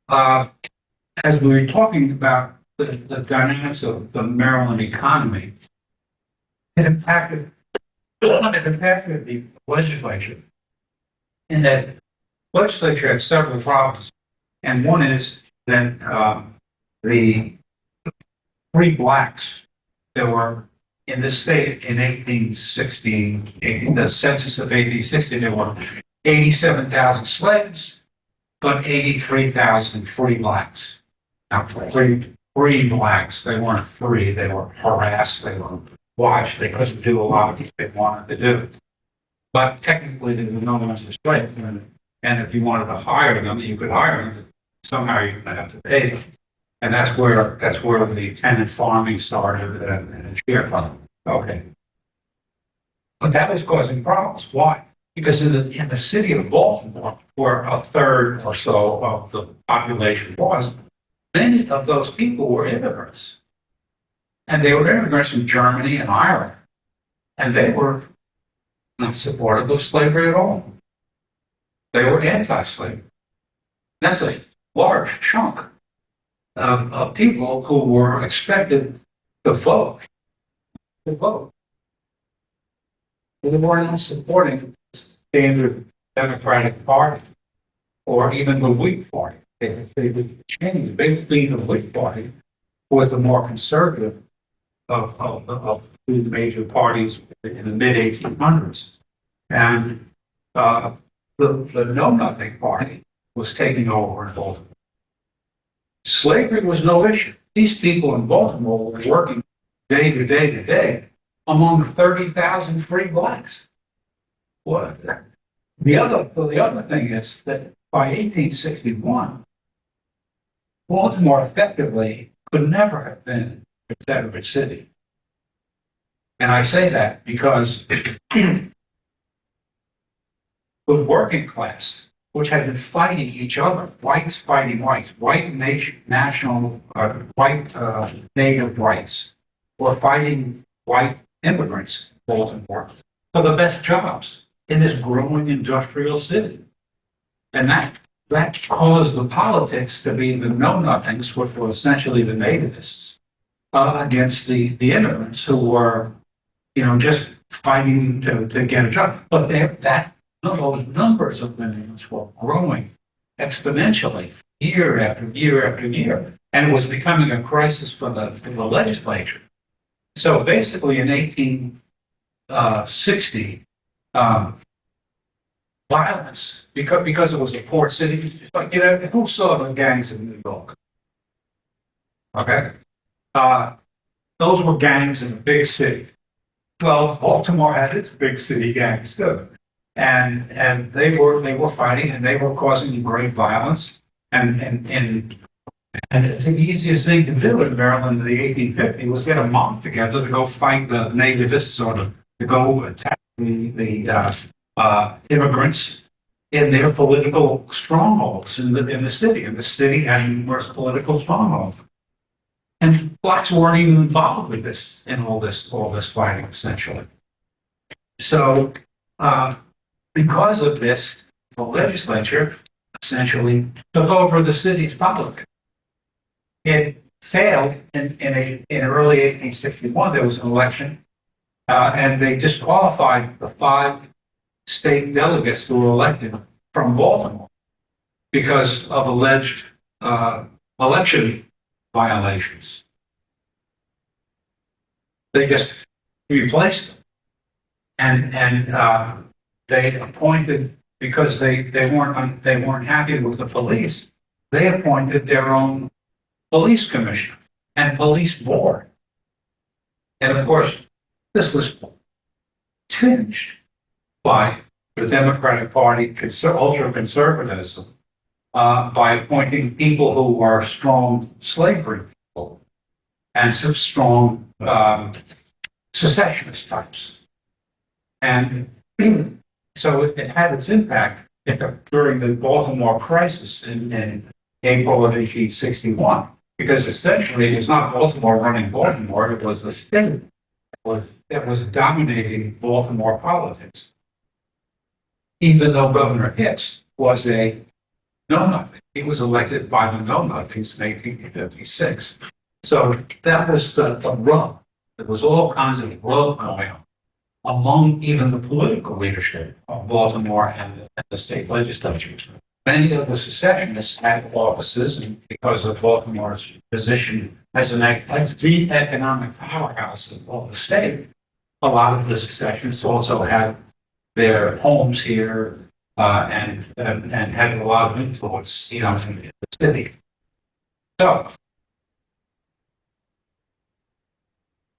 As we were talking about the dynamics of the Maryland economy, it impacted the legislature in that legislature had several problems. And one is that the free blacks that were in the state in 1860, in the census of 1860, there were 87,000 slaves, but 83,000 free blacks. Now, free blacks, they weren't free, they were harassed, they were watched, they couldn't do a lot of what they wanted to do. But technically, there was no one to slave, and if you wanted to hire them, you could hire them. Somehow you're going to have to pay them. And that's where the tenant farming started and sharecropping. Okay. But that was causing problems. Why? Because in the city of Baltimore, where a third or so of the population was, many of those people were immigrants. And they were immigrants from Germany and Ireland. And they were not supportive of slavery at all. They were anti-slavery. That's a large chunk of people who were expected to vote. They weren't supporting the standard Democratic Party or even the Whig Party. They changed. Basically, the Whig Party was the more conservative of the major parties in the mid-1800s. And the Know-Nothing Party was taking over in Baltimore. Slavery was no issue. These people in Baltimore were working day to day to day among 30,000 free blacks. Well, the other thing is that by 1861, Baltimore effectively could never have been a Confederate city. And I say that because the working class, which had been fighting each other, whites fighting whites, white native whites, were fighting white immigrants in Baltimore for the best jobs in this growing industrial city. And that caused the politics to be the know-nothings, which were essentially the nativists, against the immigrants who were, just fighting to get a job. But those numbers of immigrants were growing exponentially year after year after year. And it was becoming a crisis for the legislature. So basically in 1860, violence, because it was a port city, like, who saw the gangs in New York? Okay? Those were gangs in a big city. Well, Baltimore had its big city gangs too. And they were fighting and they were causing great violence. And the easiest thing to do in Maryland in the 1850s was get a mob together to go fight the nativists or to go attack the immigrants in their political strongholds in the city. And the city had numerous political strongholds. And blacks weren't even involved with this in all this fighting, essentially. So, because of this, the legislature essentially took over the city's politics. It failed in early 1861. There was an election, and they disqualified the 5 state delegates who were elected from Baltimore because of alleged election violations. They just replaced them, and they appointed, because they weren't happy with the police. They appointed their own police commissioner and police board, and of course, this was tinged by the Democratic Party ultra-conservatism by appointing people who were strong slavery people and some strong secessionist types. And so it had its impact during the Baltimore crisis in April of 1861, because essentially it's not Baltimore running Baltimore, it was the state that was dominating Baltimore politics. Even though Governor Hicks was a know-nothing. He was elected by the know-nothings in 1856. So that was the rub. There was all kinds of rub going on among even the political leadership of Baltimore and the state legislature. Many of the secessionists had offices, and because of Baltimore's position as the economic powerhouse of the state, a lot of the secessionists also had their homes here and had a lot of influence, in the city. So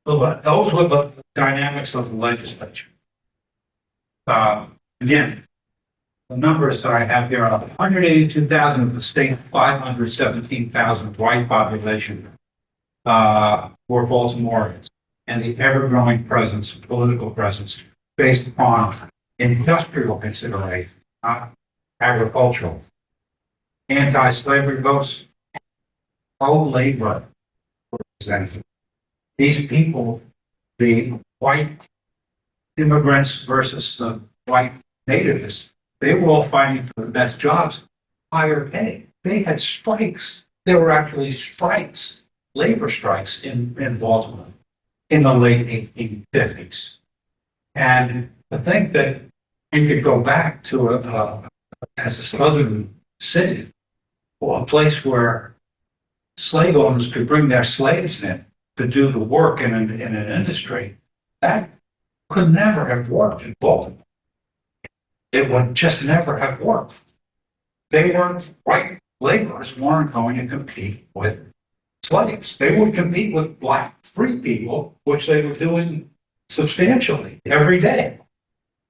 those were the dynamics of the legislature. Again, the numbers that I have here are 182,000 of the state's 517,000 white population were Baltimoreans, and the ever-growing political presence, based upon industrial considerations, not agricultural, anti-slavery votes, pro-labor representatives. These people, the white immigrants versus the white nativists, they were all fighting for the best jobs, higher pay. They had strikes. There were actually strikes, labor strikes in Baltimore in the late 1850s. And to think that you could go back to as a southern city, or a place where slave owners could bring their slaves in to do the work in an industry, that could never have worked in Baltimore. It would just never have worked. White laborers weren't going to compete with slaves. They would compete with black free people, which they were doing substantially every day.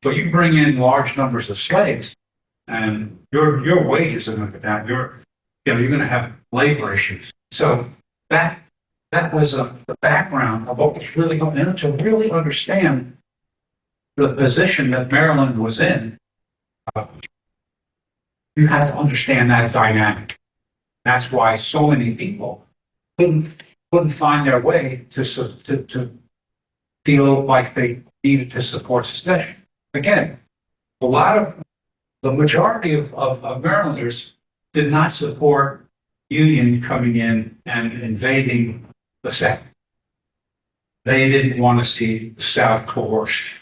So you bring in large numbers of slaves, and your wages are going to go down. You're going to have labor issues. So that was the background of what was really going on to really understand the position that Maryland was in. You had to understand that dynamic. That's why so many people couldn't find their way to feel like they needed to support secession. Again, the majority of Marylanders did not support Union coming in and invading the South. They didn't want to see the South coerced.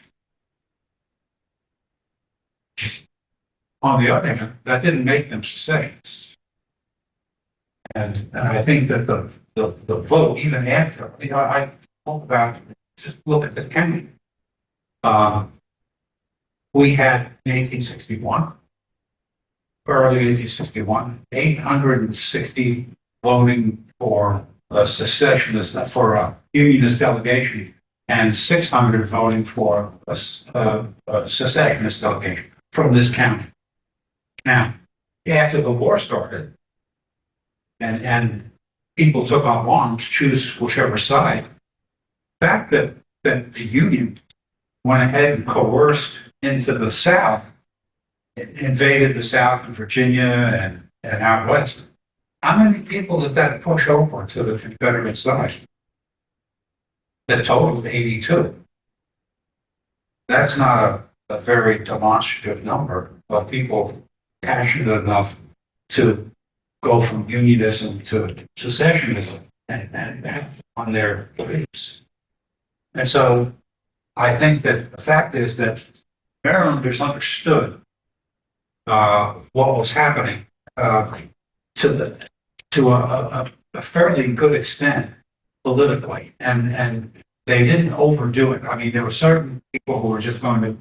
On the other hand, that didn't make them secessionists. And I think that the vote, even after, I talk about, just look at the county. We had in 1861, early 1861, 860 voting for a secessionist, for a unionist delegation, and 600 voting for a secessionist delegation from this county. Now, after the war started, and people took up arms, choose whichever side, the fact that the Union went ahead and coerced into the South, invaded the South and Virginia and out west. How many people did that push over to the Confederate side? The total of 82. That's not a very demonstrative number of people passionate enough to go from unionism to secessionism and on their beliefs. And so I think that the fact is that Marylanders understood what was happening to a fairly good extent politically, and they didn't overdo it. I mean, there were certain people who were just going to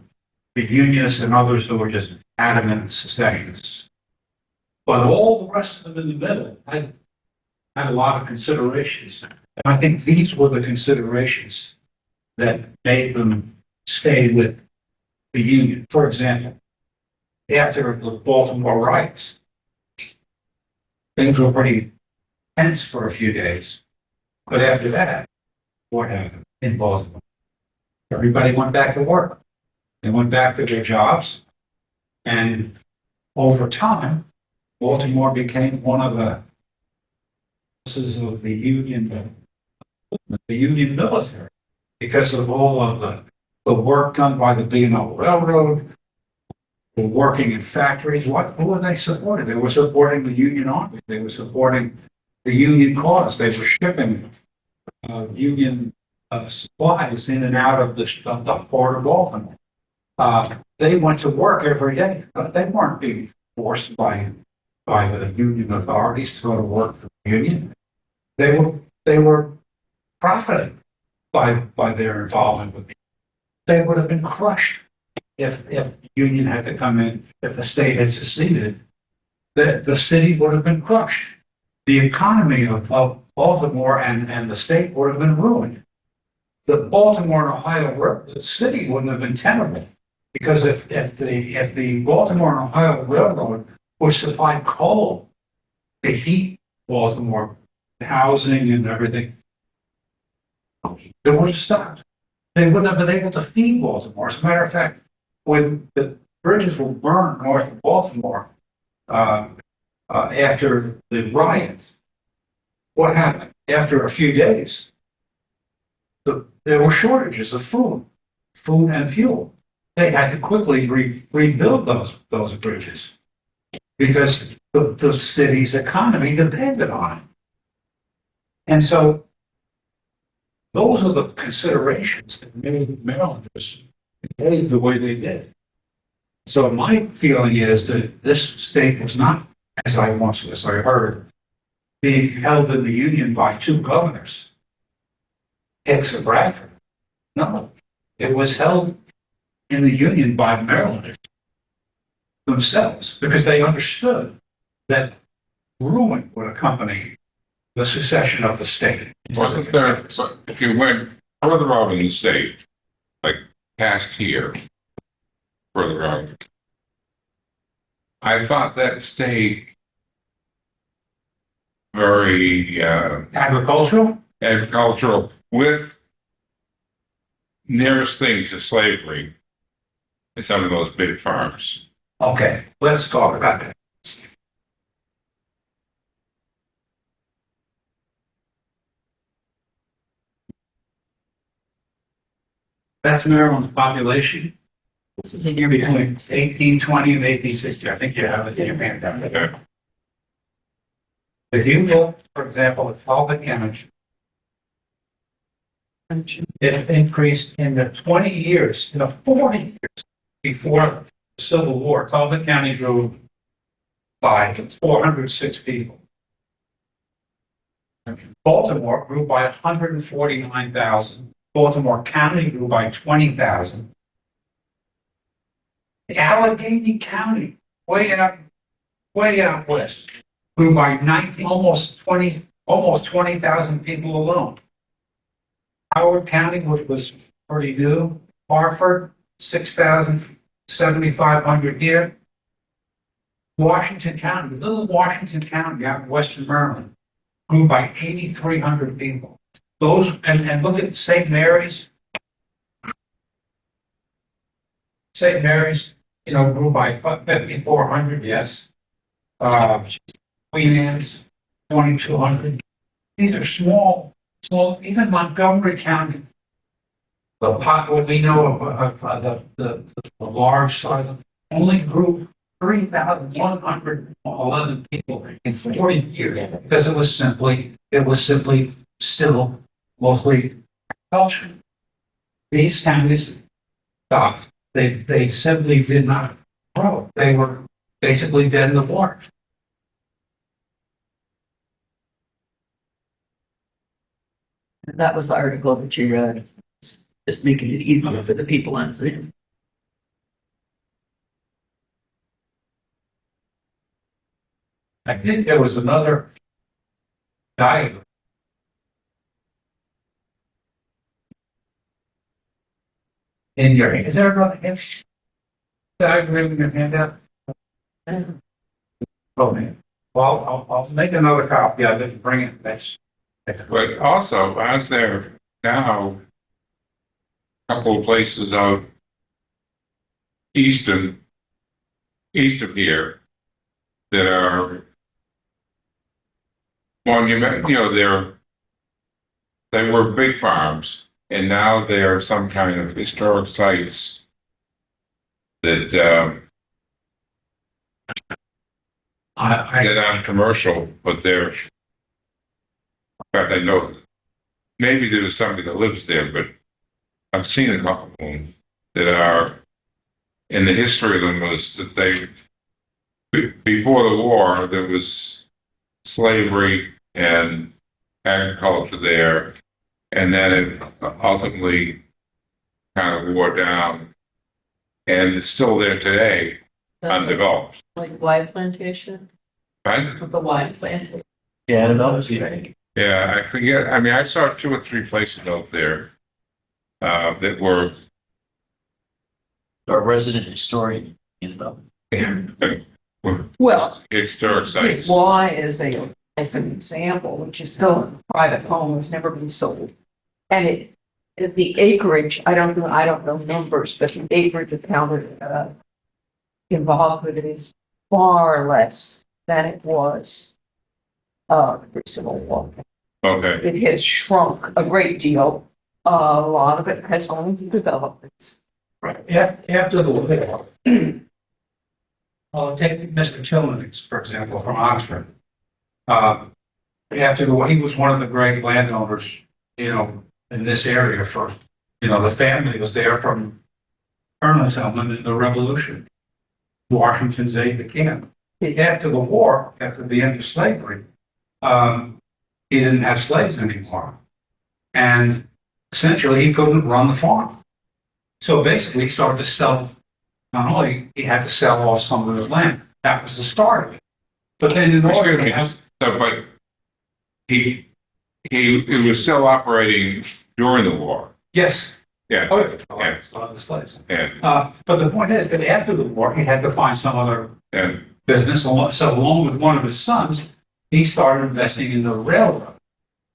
be unionists and others who were just adamant secessionists. But all the rest of them in the middle had a lot of considerations. And I think these were the considerations that made them stay with the Union. For example, after the Baltimore riots, things were pretty tense for a few days. But after that, what happened in Baltimore? Everybody went back to work. They went back to their jobs. And over time, Baltimore became one of the offices of the Union military, because of all of the work done by the B&O Railroad, the working in factories. Who were they supporting? They were supporting the Union Army. They were supporting the Union cause. They were shipping Union supplies in and out of the port of Baltimore. They went to work every day. They weren't being forced by the Union authorities to go to work for the Union. They were profiting by their involvement with the Union. They would have been crushed if the Union had to come in, if the state had seceded. The city would have been crushed. The economy of Baltimore and the state would have been ruined. The Baltimore and Ohio the city wouldn't have been tenable, because if the Baltimore and Ohio Railroad would supply coal to heat Baltimore, housing and everything, it would have stopped. They wouldn't have been able to feed Baltimore. As a matter of fact, when the bridges were burned north of Baltimore after the riots, what happened? After a few days, there were shortages of food and fuel. They had to quickly rebuild those bridges because the city's economy depended on it. And so those are the considerations that made Marylanders behave the way they did. So my feeling is that this state was not, as I heard, being held in the Union by two governors, Hicks and Bradford. No, it was held in the Union by Marylanders themselves, because they understood that ruin would accompany the secession of the state.
Wasn't there, but if you went further out in the state, past here, further out. I thought that stayed very
Agricultural?
agricultural with nearest thing to slavery in some of those big farms.
Okay, let's talk about that. That's Maryland's population
This is in your
between 1820 and 1860. I think you have it in your handout.
Okay.
If you look, for example, at Talbot County, it increased in the 20 years, in the 40 years before the Civil War. Talbot County grew by 406 people. Baltimore grew by 149,000. Baltimore County grew by 20,000. Allegheny County, way out west, grew by 19, almost 20,000 people alone. Howard County, which was pretty new, Hartford, 6,000, 7,500 here. Washington County, little Washington County out in western Maryland, grew by 8,300 people. Those, and look at St. Mary's. St. Mary's, grew by 5,400, yes. Queen Anne's, 2,200. These are small, even Montgomery County. What we know of the large side only grew 3,111 people in 40 years because it was simply still mostly culture. These counties stopped. They simply did not grow. They were basically dead in the water.
That was the article that you read, just making it easier for the people on Zoom.
I think there was another diagram. In your, is there another diagram in your handout? Oh, man. Well, I'll make another copy of it and bring it next.
But also, aren't there now a couple of places out east of here that are monument, they were big farms, and now they are some kind of historic sites that they're not commercial, but they're. In fact, I know maybe there was somebody that lives there, but I've seen a couple of them that are. And the history of them was that before the war, there was slavery and agriculture there, and then it ultimately kind of wore down, and it's still there today, undeveloped.
Like wine plantation?
Right?
The wine plantation.
Yeah, that was great.
Yeah, I forget. I mean, I saw 2 or 3 places out there that were.
Our resident historian,
Well,
Historic sites.
Y is an example, which is still a private home, has never been sold. And the acreage, I don't know numbers, but the acreage accounted involved with it is far less than it was pre-Civil War.
Okay.
It has shrunk a great deal. A lot of it has gone into developments.
Right. After the war, take Mr. Tillman's, for example, from Oxford. After the war, he was one of the great landowners, in this area for, the family was there from Colonel Tillman in the Revolution, Washington's aide de camp. After the war, after the end of slavery, he didn't have slaves anymore. And essentially, he couldn't run the farm. So basically, he started to sell, not only he had to sell off some of his land, that was the start of it. But then in order to have,
But he was still operating during the war.
yes,
Yeah,
Oh, yeah,
Yeah.
a lot of the slaves.
and,
But the point is that after the war, he had to find some other
and,
business. So along with one of his sons, he started investing in the railroad,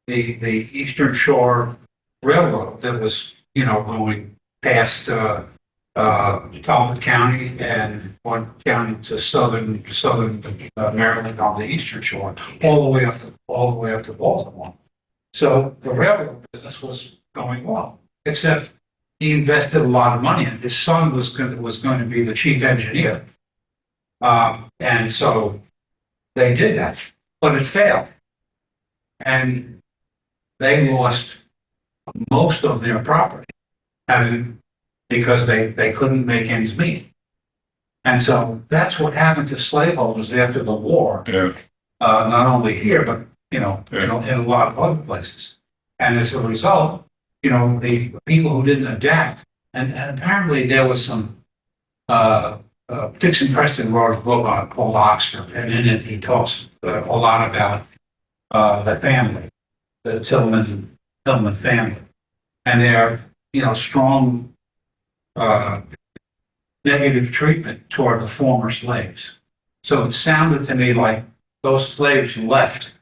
the Eastern Shore Railroad that was, going past, Talbot County and one county to southern Maryland on the Eastern Shore, all the way up to Baltimore. So the railroad business was going well, except he invested a lot of money in it. His son was going to be the chief engineer. And so they did that, but it failed. And they lost most of their property because they couldn't make ends meet. And so that's what happened to slaveholders after the war,
yeah,
not only here, but, in a lot of other places. And as a result, the people who didn't adapt, and apparently there was some, Dixon Preston wrote a book called Oxford, and in it he talks a lot about the family, the Tillman family, and their strong negative treatment toward the former slaves. So it sounded to me like those slaves left.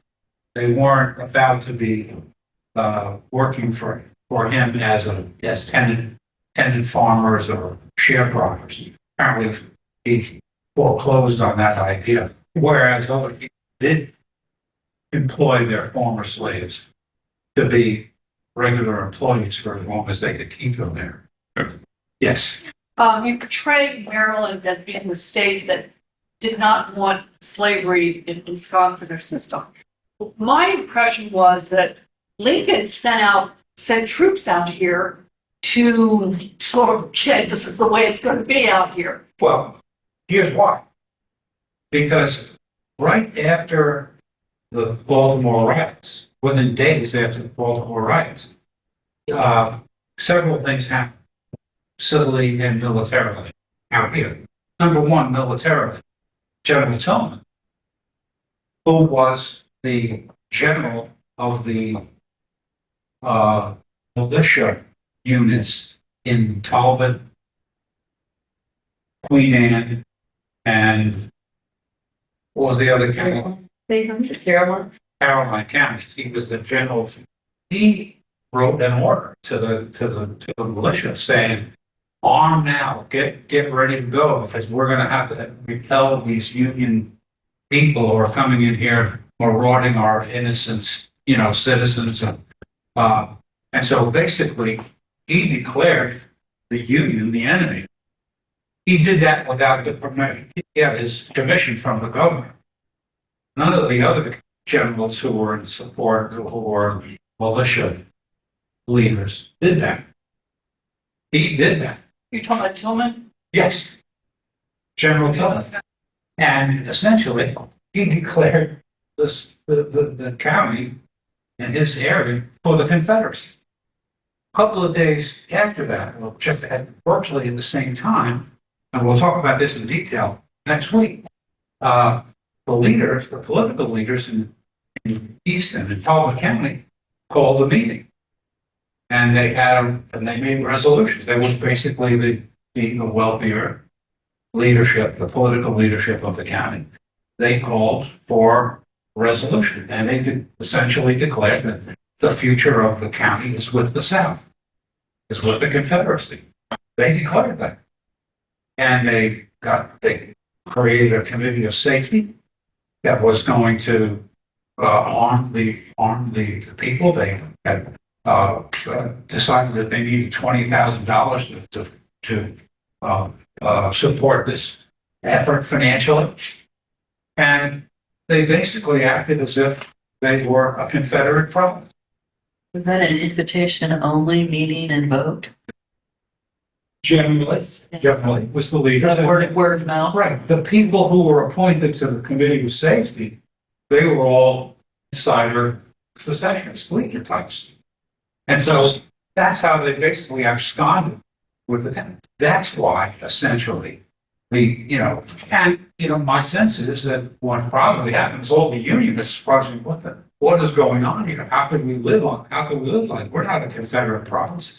They weren't about to be working for him as tenant farmers or sharecroppers. Apparently, he foreclosed on that idea. Whereas other people did employ their former slaves to be regular employees for as long as they could keep them there. Yes.
You portrayed Maryland as being the state that did not want slavery ensconced in their system. My impression was that Lincoln sent troops out here to sort of, okay, this is the way it's going to be out here.
Well, here's why. Because right after the Baltimore riots, within days after the Baltimore riots, several things happened, civilly and militarily, out here. Number one, militarily, General Tillman, who was the general of the militia units in Talbot, Queen Anne, and what was the other county?
Carolyn?
Caroline County. He was the general. He wrote an order to the militia saying, "Arm now, get ready to go, because we're going to have to repel these Union people who are coming in here marauding our innocent, citizens." And so basically, he declared the Union the enemy. He did that without the permission. He had his permission from the governor. None of the other generals who were in support, who were militia leaders, did that. He did that.
You're talking about Tillman?
Yes. General Tillman. And essentially, he declared the county and his area for the Confederacy. A couple of days after that, well, just at virtually at the same time, and we'll talk about this in detail next week, the political leaders in Easton and Talbot County called a meeting. And they made resolutions. They were basically the wealthier leadership, the political leadership of the county. They called for resolution, and they essentially declared that the future of the county is with the South, is with the Confederacy. They declared that. And they created a committee of safety that was going to arm the people. They had decided that they needed $20,000 to support this effort financially, and they basically acted as if they were a Confederate province.
Was that an invitation only meeting and vote?
Generally was the leader.
Word of mouth?
Right. The people who were appointed to the Committee of Safety, they were all insider secessionists, leader types. And so that's how they basically absconded with the town. That's why, essentially, my sense is that what probably happens, all the unionists probably, what is going on here? How could we live like we're not a Confederate province?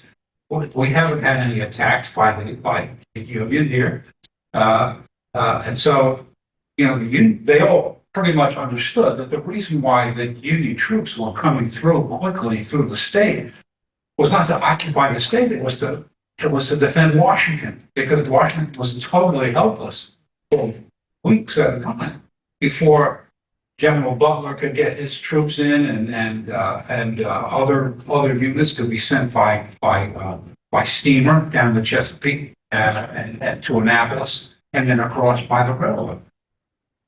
we haven't had any attacks by the Union here. And so, you know, they all pretty much understood that the reason why the Union troops were coming through quickly through the state was not to occupy the state, it was to defend Washington, because Washington was totally helpless for weeks at a time before General Butler could get his troops in and other units could be sent by steamer down the Chesapeake and to Annapolis and then across by the railroad.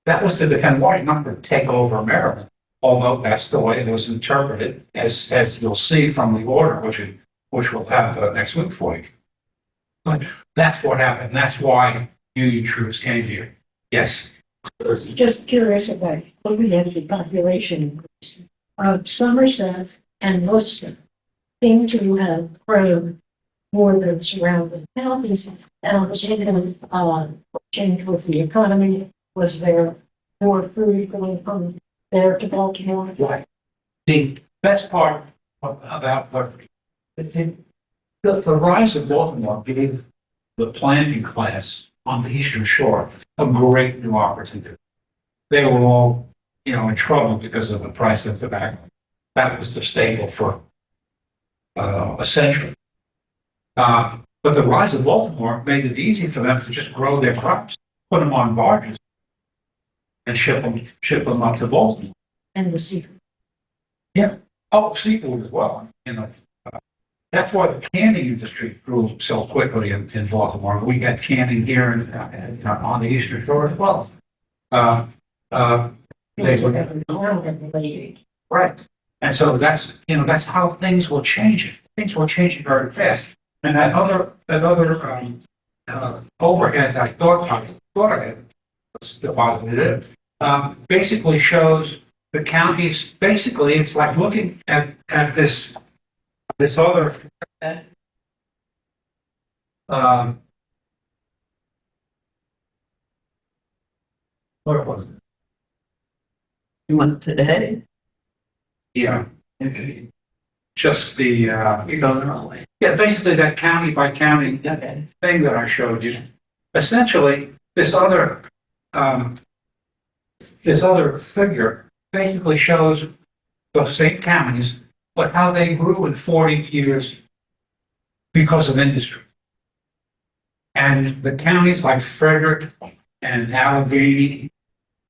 That was to defend Washington, not to take over Maryland. Although that's the way it was interpreted, as you'll see from the order, which we'll have next week for you. But that's what happened. That's why Union troops came here. Yes.
Just curious about looking at the population. Somerset and Worcester seem to have grown more than surrounding counties. And I was thinking, change with the economy, was there more food going from there to Baltimore?
Right. The best part about the rise of Baltimore gave the planting class on the Eastern Shore a great new opportunity. They were all, you know, in trouble because of the price of tobacco. That was the staple for a century. But the rise of Baltimore made it easy for them to just grow their crops, put them on barges, and ship them up to Baltimore.
And the seafood.
Oh, seafood as well. You know, that's why the canning industry grew so quickly in Baltimore. We got canning here and on the Eastern Shore as well. They were right, and so that's how things were changing. Things were changing very fast, and that other overhead I thought I had was deposited in, basically shows the counties. Basically, it's like looking at this other. What was it?
You want today?
Yeah. Just the,
You're going the wrong way.
yeah, basically that county by county
Okay.
thing that I showed you. Essentially, this other figure basically shows the same counties, but how they grew in 40 years because of industry. And the counties like Frederick and Allegheny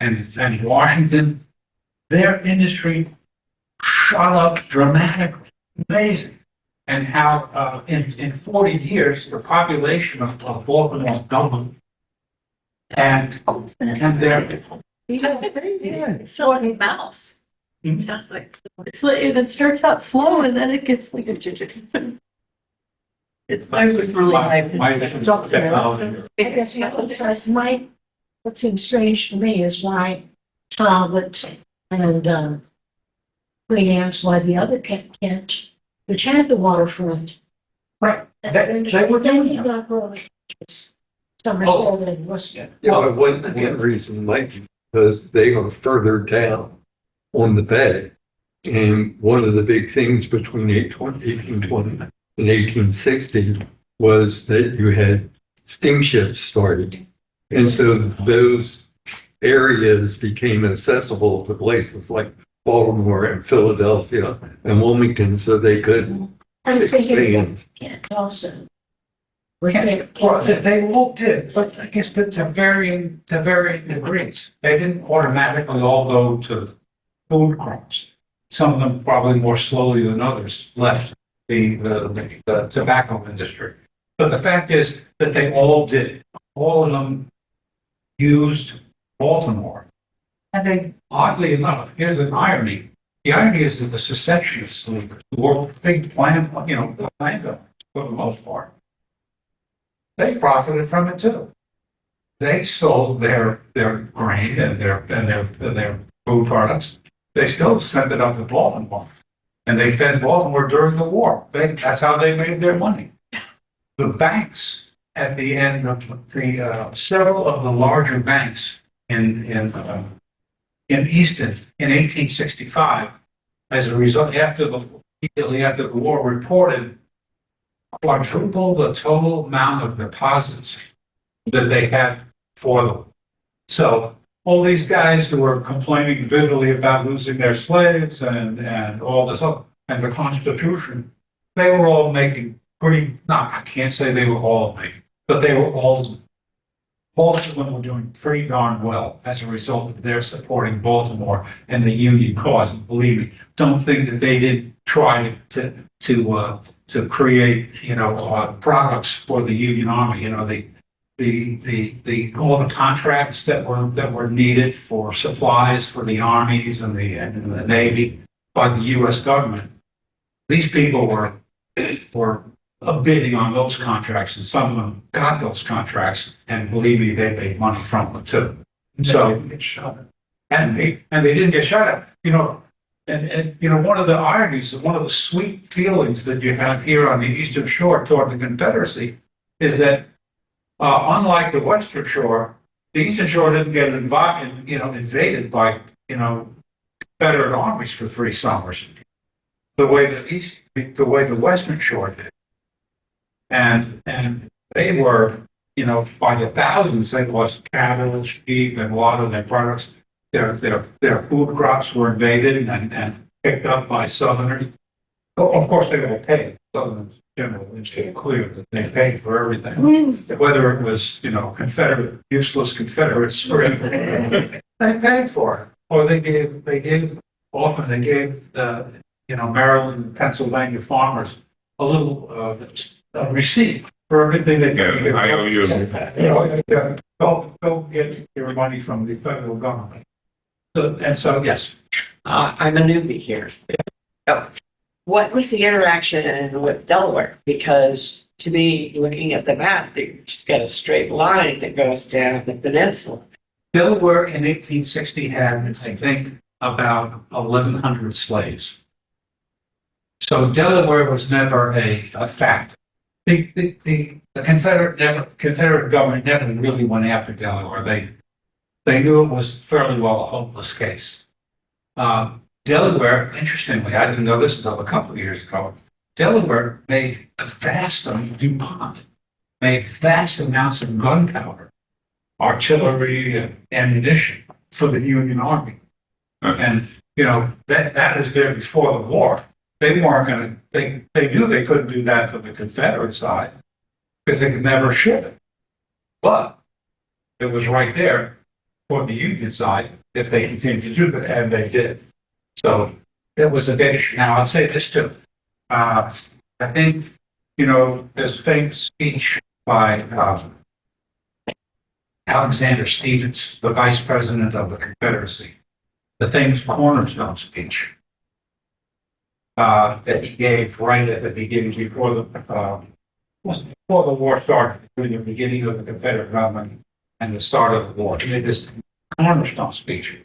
and Washington, their industry shot up dramatically, amazing. And how in 40 years, the population of Baltimore doubled. And their,
It's like a mouse.
Mhm.
It's like, it starts out slow and then it gets like a jujitsu. It's, I was really hyped.
my technology.
I guess what seems strange to me is why Talbot and Queen Anne's, why the other Kent, which had the waterfront.
Right. They were doing that.
Summer
Oh.
and Worcester.
Well, one reason might be because they are further down on the bay. And one of the big things between 1820 and 1860 was that you had steamships starting. And so those areas became accessible to places like Baltimore and Philadelphia and Wilmington, so they could
I was thinking
expand.
Kent also.
Well, they all did, but I guess to varying degrees. They didn't automatically all go to food crops. Some of them probably more slowly than others left the tobacco industry. But the fact is that they all did. All of them used Baltimore. And they, oddly enough, here's an irony. The irony is that the secessionists who were big landowners for the most part, they profited from it too. They sold their grain and their food products. They still sent it up to Baltimore, and they fed Baltimore during the war. That's how they made their money. The banks at the end of several of the larger banks in Easton in 1865, as a result, immediately after the war, reported quadruple the total amount of deposits that they had for them. So all these guys who were complaining bitterly about losing their slaves and all this stuff, and the Constitution, they were all making pretty, no, I can't say they were all making, but they were all of them were doing pretty darn well as a result of their supporting Baltimore and the Union cause. And believe me, don't think that they didn't try to create, products for the Union Army. All the contracts that were needed for supplies for the armies and the Navy by the U.S. government. These people were bidding on those contracts, and some of them got those contracts, and believe me, they made money from them too. So, and they didn't get shot at. One of the ironies, one of the sweet feelings that you have here on the Eastern Shore toward the Confederacy is that, unlike the Western Shore, the Eastern Shore didn't get invaded by Confederate armies for 3 summers, the way the Western Shore did. And they were, by the thousands, they lost cattle, sheep, and a lot of their products. Their food crops were invaded and picked up by Southerners. Of course, they were paid. Southerners generally made it clear that they paid for everything, whether it was useless Confederates or anything. They paid for it, or they gave Maryland and Pennsylvania farmers a little receipt for everything they did.
Yeah, I owe you.
Go get your money from the federal government. So, yes.
I'm a newbie here. Oh, what was the interaction with Delaware? Because to me, looking at the map, you just got a straight line that goes down the peninsula.
Delaware in 1860 had, I think, about 1,100 slaves. So Delaware was never a fact. The Confederate government never really went after Delaware. They knew it was fairly well a hopeless case. Delaware, interestingly, I didn't know this until a couple of years ago. Delaware made DuPont made vast amounts of gunpowder, artillery, and ammunition for the Union Army. And that was there before the war. They weren't going to. They knew they couldn't do that for the Confederate side because they could never ship it. But it was right there for the Union side if they continued to do that, and they did. So it was a big issue. Now I'll say this too. I think there's a famous speech by Alexander Stephens, the Vice President of the Confederacy, the famous cornerstone speech. That he gave right at the beginning before the war started, between the beginning of the Confederate government and the start of the war. He made this cornerstone speech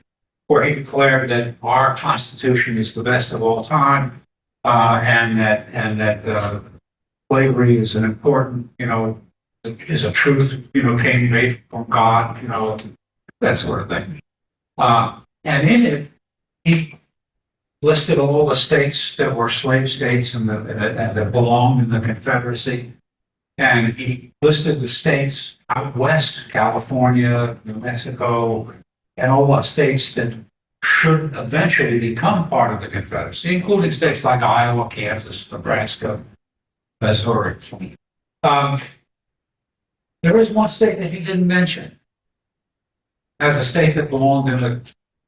where he declared that our Constitution is the best of all time, and that slavery is an important, is a truth, came made from God, that sort of thing. And in it, he listed all the states that were slave states and that belonged in the Confederacy. And he listed the states out west, California, New Mexico, and all the states that should eventually become part of the Confederacy, including states like Iowa, Kansas, Nebraska, Missouri. There is one state that he didn't mention as a state that belonged in the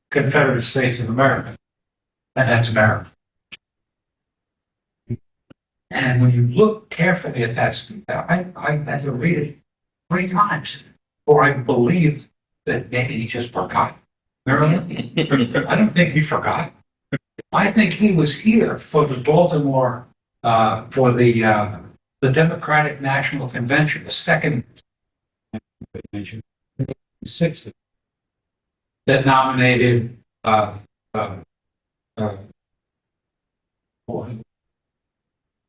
Confederate States of America, and that's Maryland. And when you look carefully at that, I had to read it 3 times before I believed that maybe he just forgot. Maryland? I don't think he forgot. I think he was here for the Baltimore, for the Democratic National Convention, the second convention, 1960, that nominated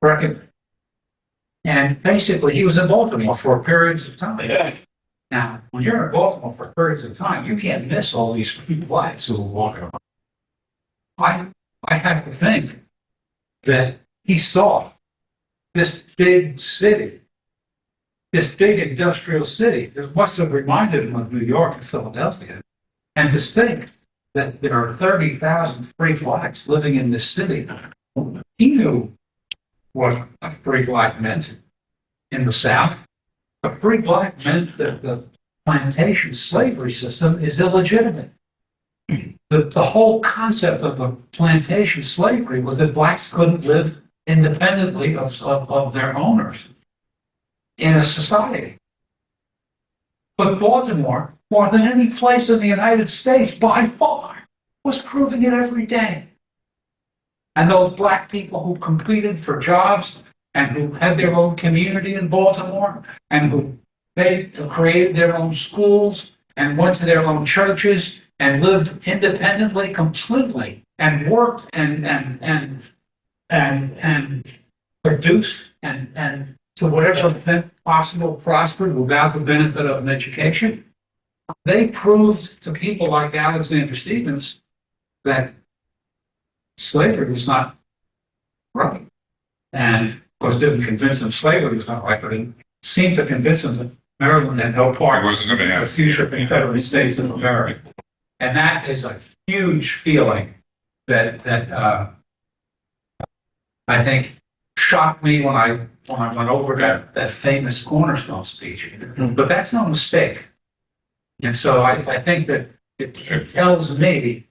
Brecken. And basically, he was in Baltimore for periods of time. Now, when you're in Baltimore for periods of time, you can't miss all these blacks who are walking around. I have to think that he saw this big city, this big industrial city, that must have reminded him of New York and Philadelphia. And to think that there are 30,000 free blacks living in this city, he knew what a free black meant in the South. A free black meant that the plantation slavery system is illegitimate. The whole concept of the plantation slavery was that blacks couldn't live independently of their owners in a society. But Baltimore, more than any place in the United States, by far, was proving it every day. And those black people who competed for jobs and who had their own community in Baltimore and who created their own schools and went to their own churches and lived independently completely and worked and produced and to whatever extent possible prospered without the benefit of an education. They proved to people like Alexander Stephens that slavery was not right. And of course didn't convince them slavery was not right, but it seemed to convince them that Maryland had no part
I wasn't going to
in the
have.
future Confederate States of America. And that is a huge feeling that I think shocked me when I went over that famous Cornerstone speech. But that's no mistake. And so I think that it tells me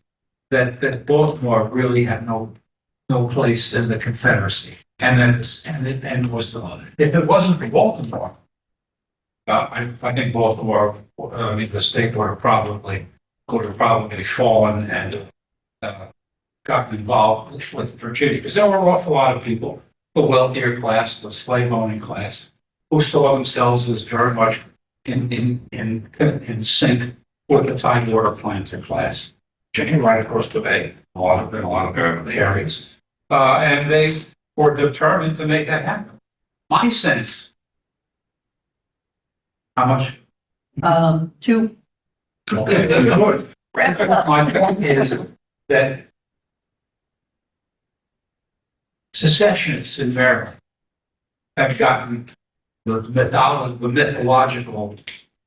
that Baltimore really had no place in the Confederacy. And was if it wasn't for Baltimore, I think Baltimore, the state would have probably fallen and gotten involved with Virginia, because there were an awful lot of people, the wealthier class, the slave owning class, who saw themselves as very much in sync with the Tidewater planter class, Virginia, right across the bay, a lot of areas, and they were determined to make that happen. My sense, how much?
2.
Okay, good. My point is that secessionists in Maryland have gotten the mythological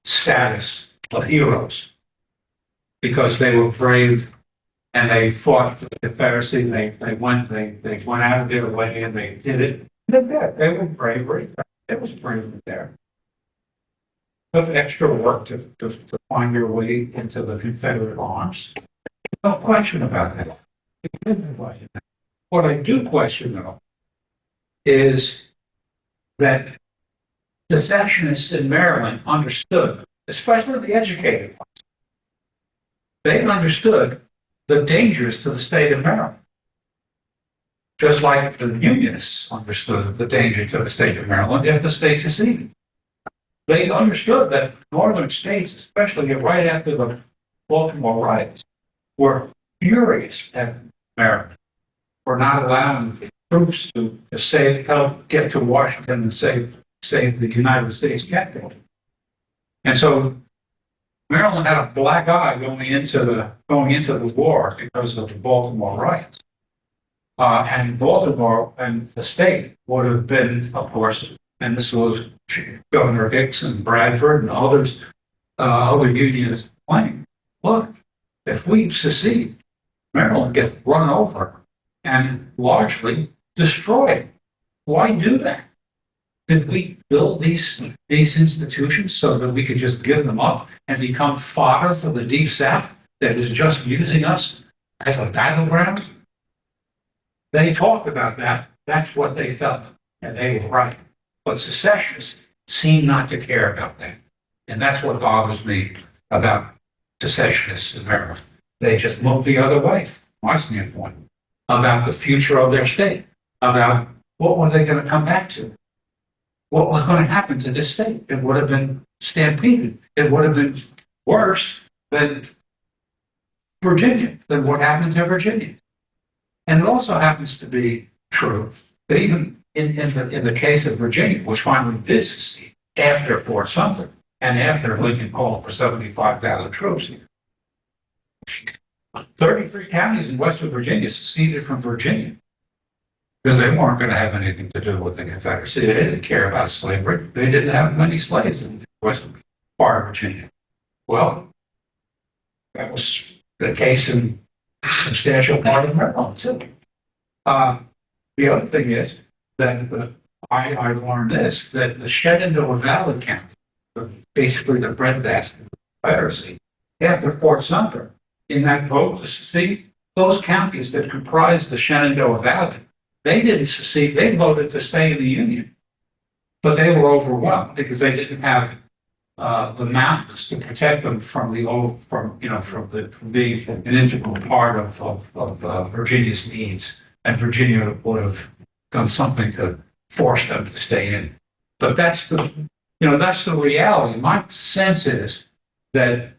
status of heroes because they were brave and they fought for the Confederacy. They went out of their way and they did it. They did. They were bravery. It was bravery there. Of extra work to find your way into the Confederate arms. No question about that. What I do question, though, is that secessionists in Maryland understood, especially the educated ones, they understood the dangers to the state of Maryland. Just like the Unionists understood the danger to the state of Maryland if the state seceded. They understood that northern states, especially right after the Baltimore riots, were furious at Maryland for not allowing troops to help get to Washington and save the United States capital. And so Maryland had a black eye going into the war because of the Baltimore riots. And Baltimore and the state would have been, of course, and this was Governor Hicks and Bradford and others, other unionists claiming, look, if we secede, Maryland gets run over and largely destroyed. Why do that? Did we build these institutions so that we could just give them up and become fodder for the Deep South that is just using us as a battleground? They talked about that. That's what they felt, and they were right. But secessionists seem not to care about that. And that's what bothers me about secessionists in Maryland. They just look the other way, from my standpoint, about the future of their state, about what were they going to come back to? What was going to happen to this state? It would have been stampeded. It would have been worse than Virginia, than what happened to Virginia. And it also happens to be true that even in the case of Virginia, which finally did secede after Fort Sumter and after Lincoln called for 75,000 troops, 33 counties in Western Virginia seceded from Virginia. Because they weren't going to have anything to do with the Confederacy. They didn't care about slavery. They didn't have many slaves in the western part of Virginia. Well, that was the case in a substantial part of Maryland, too. The other thing is that I learned this, that the Shenandoah Valley County, basically the breadbasket of the Confederacy, after Fort Sumter, in that vote to secede, those counties that comprised the Shenandoah Valley, they didn't secede, they voted to stay in the Union. But they were overwhelmed because they didn't have the mountains to protect them from from being an integral part of Virginia's needs. And Virginia would have done something to force them to stay in. But that's the reality. My sense is that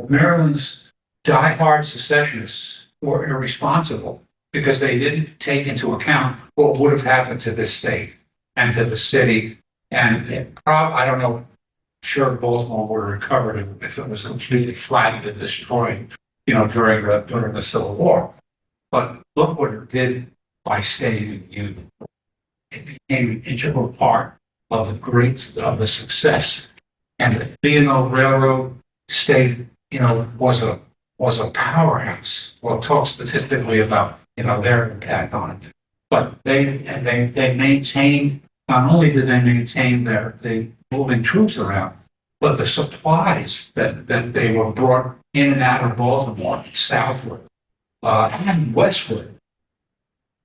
Maryland's diehard secessionists were irresponsible because they didn't take into account what would have happened to this state and to the city. And I don't know, sure Baltimore would have recovered if it was completely flattened and destroyed, during the Civil War. But look what it did by staying in the Union. It became an integral part of the success. And the B&O Railroad stayed, was a powerhouse. We'll talk statistically about, their impact on it. But they maintained, not only did they maintain the moving troops around, but the supplies that they were brought in and out of Baltimore, southward, and westward,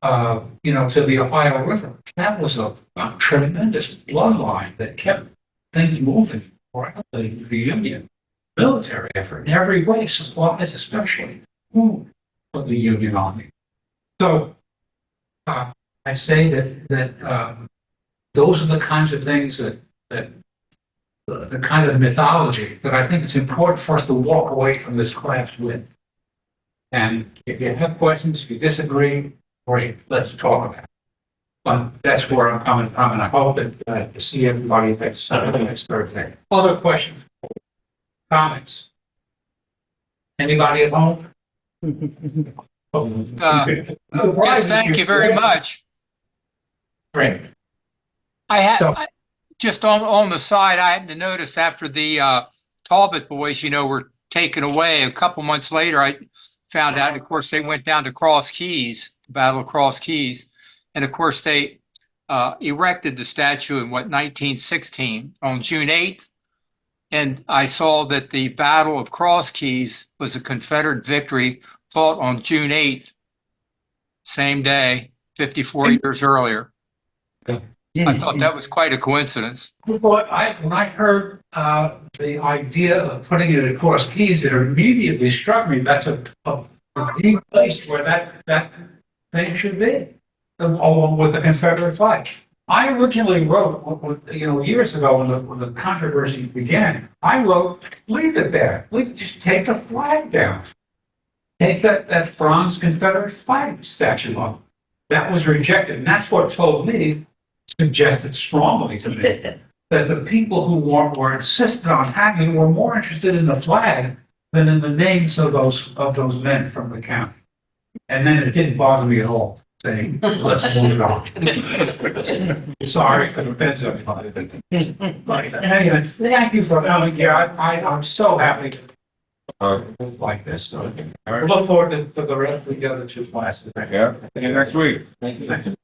to the Ohio River. That was a tremendous bloodline that kept things moving around the Union military effort in every way, supplies especially, food for the Union Army. So I say that those are the kinds of things that the kind of mythology that I think it's important for us to walk away from this class with. And if you have questions, if you disagree, great, let's talk about it. But that's where I'm coming from, and I hope that to see everybody next Thursday. Other questions? Comments? Anybody at home?
Yes, thank you very much.
Great.
Just on the side, I happened to notice after the Talbot boys, were taken away, a couple months later, I found out, of course, they went down to Cross Keys, the Battle of Cross Keys. And of course, they erected the statue in 1916 on June 8th. And I saw that the Battle of Cross Keys was a Confederate victory fought on June 8th, same day, 54 years earlier. I thought that was quite a coincidence.
When I heard the idea of putting it across keys, it immediately struck me that's a place where that thing should be, along with the Confederate flag. I originally wrote, years ago when the controversy began, I wrote, leave it there. Just take the flag down. Take that bronze Confederate flag statue off. That was rejected, and that's what suggested strongly to me that the people who were insisted on having were more interested in the flag than in the names of those men from the county. And then it didn't bother me at all, saying, let's move it on. Sorry for the offense, everybody. But anyway, thank you for coming here. I'm so happy like this. So I look forward to the rest of the other two classes.
Yeah, see you next week.
Thank you.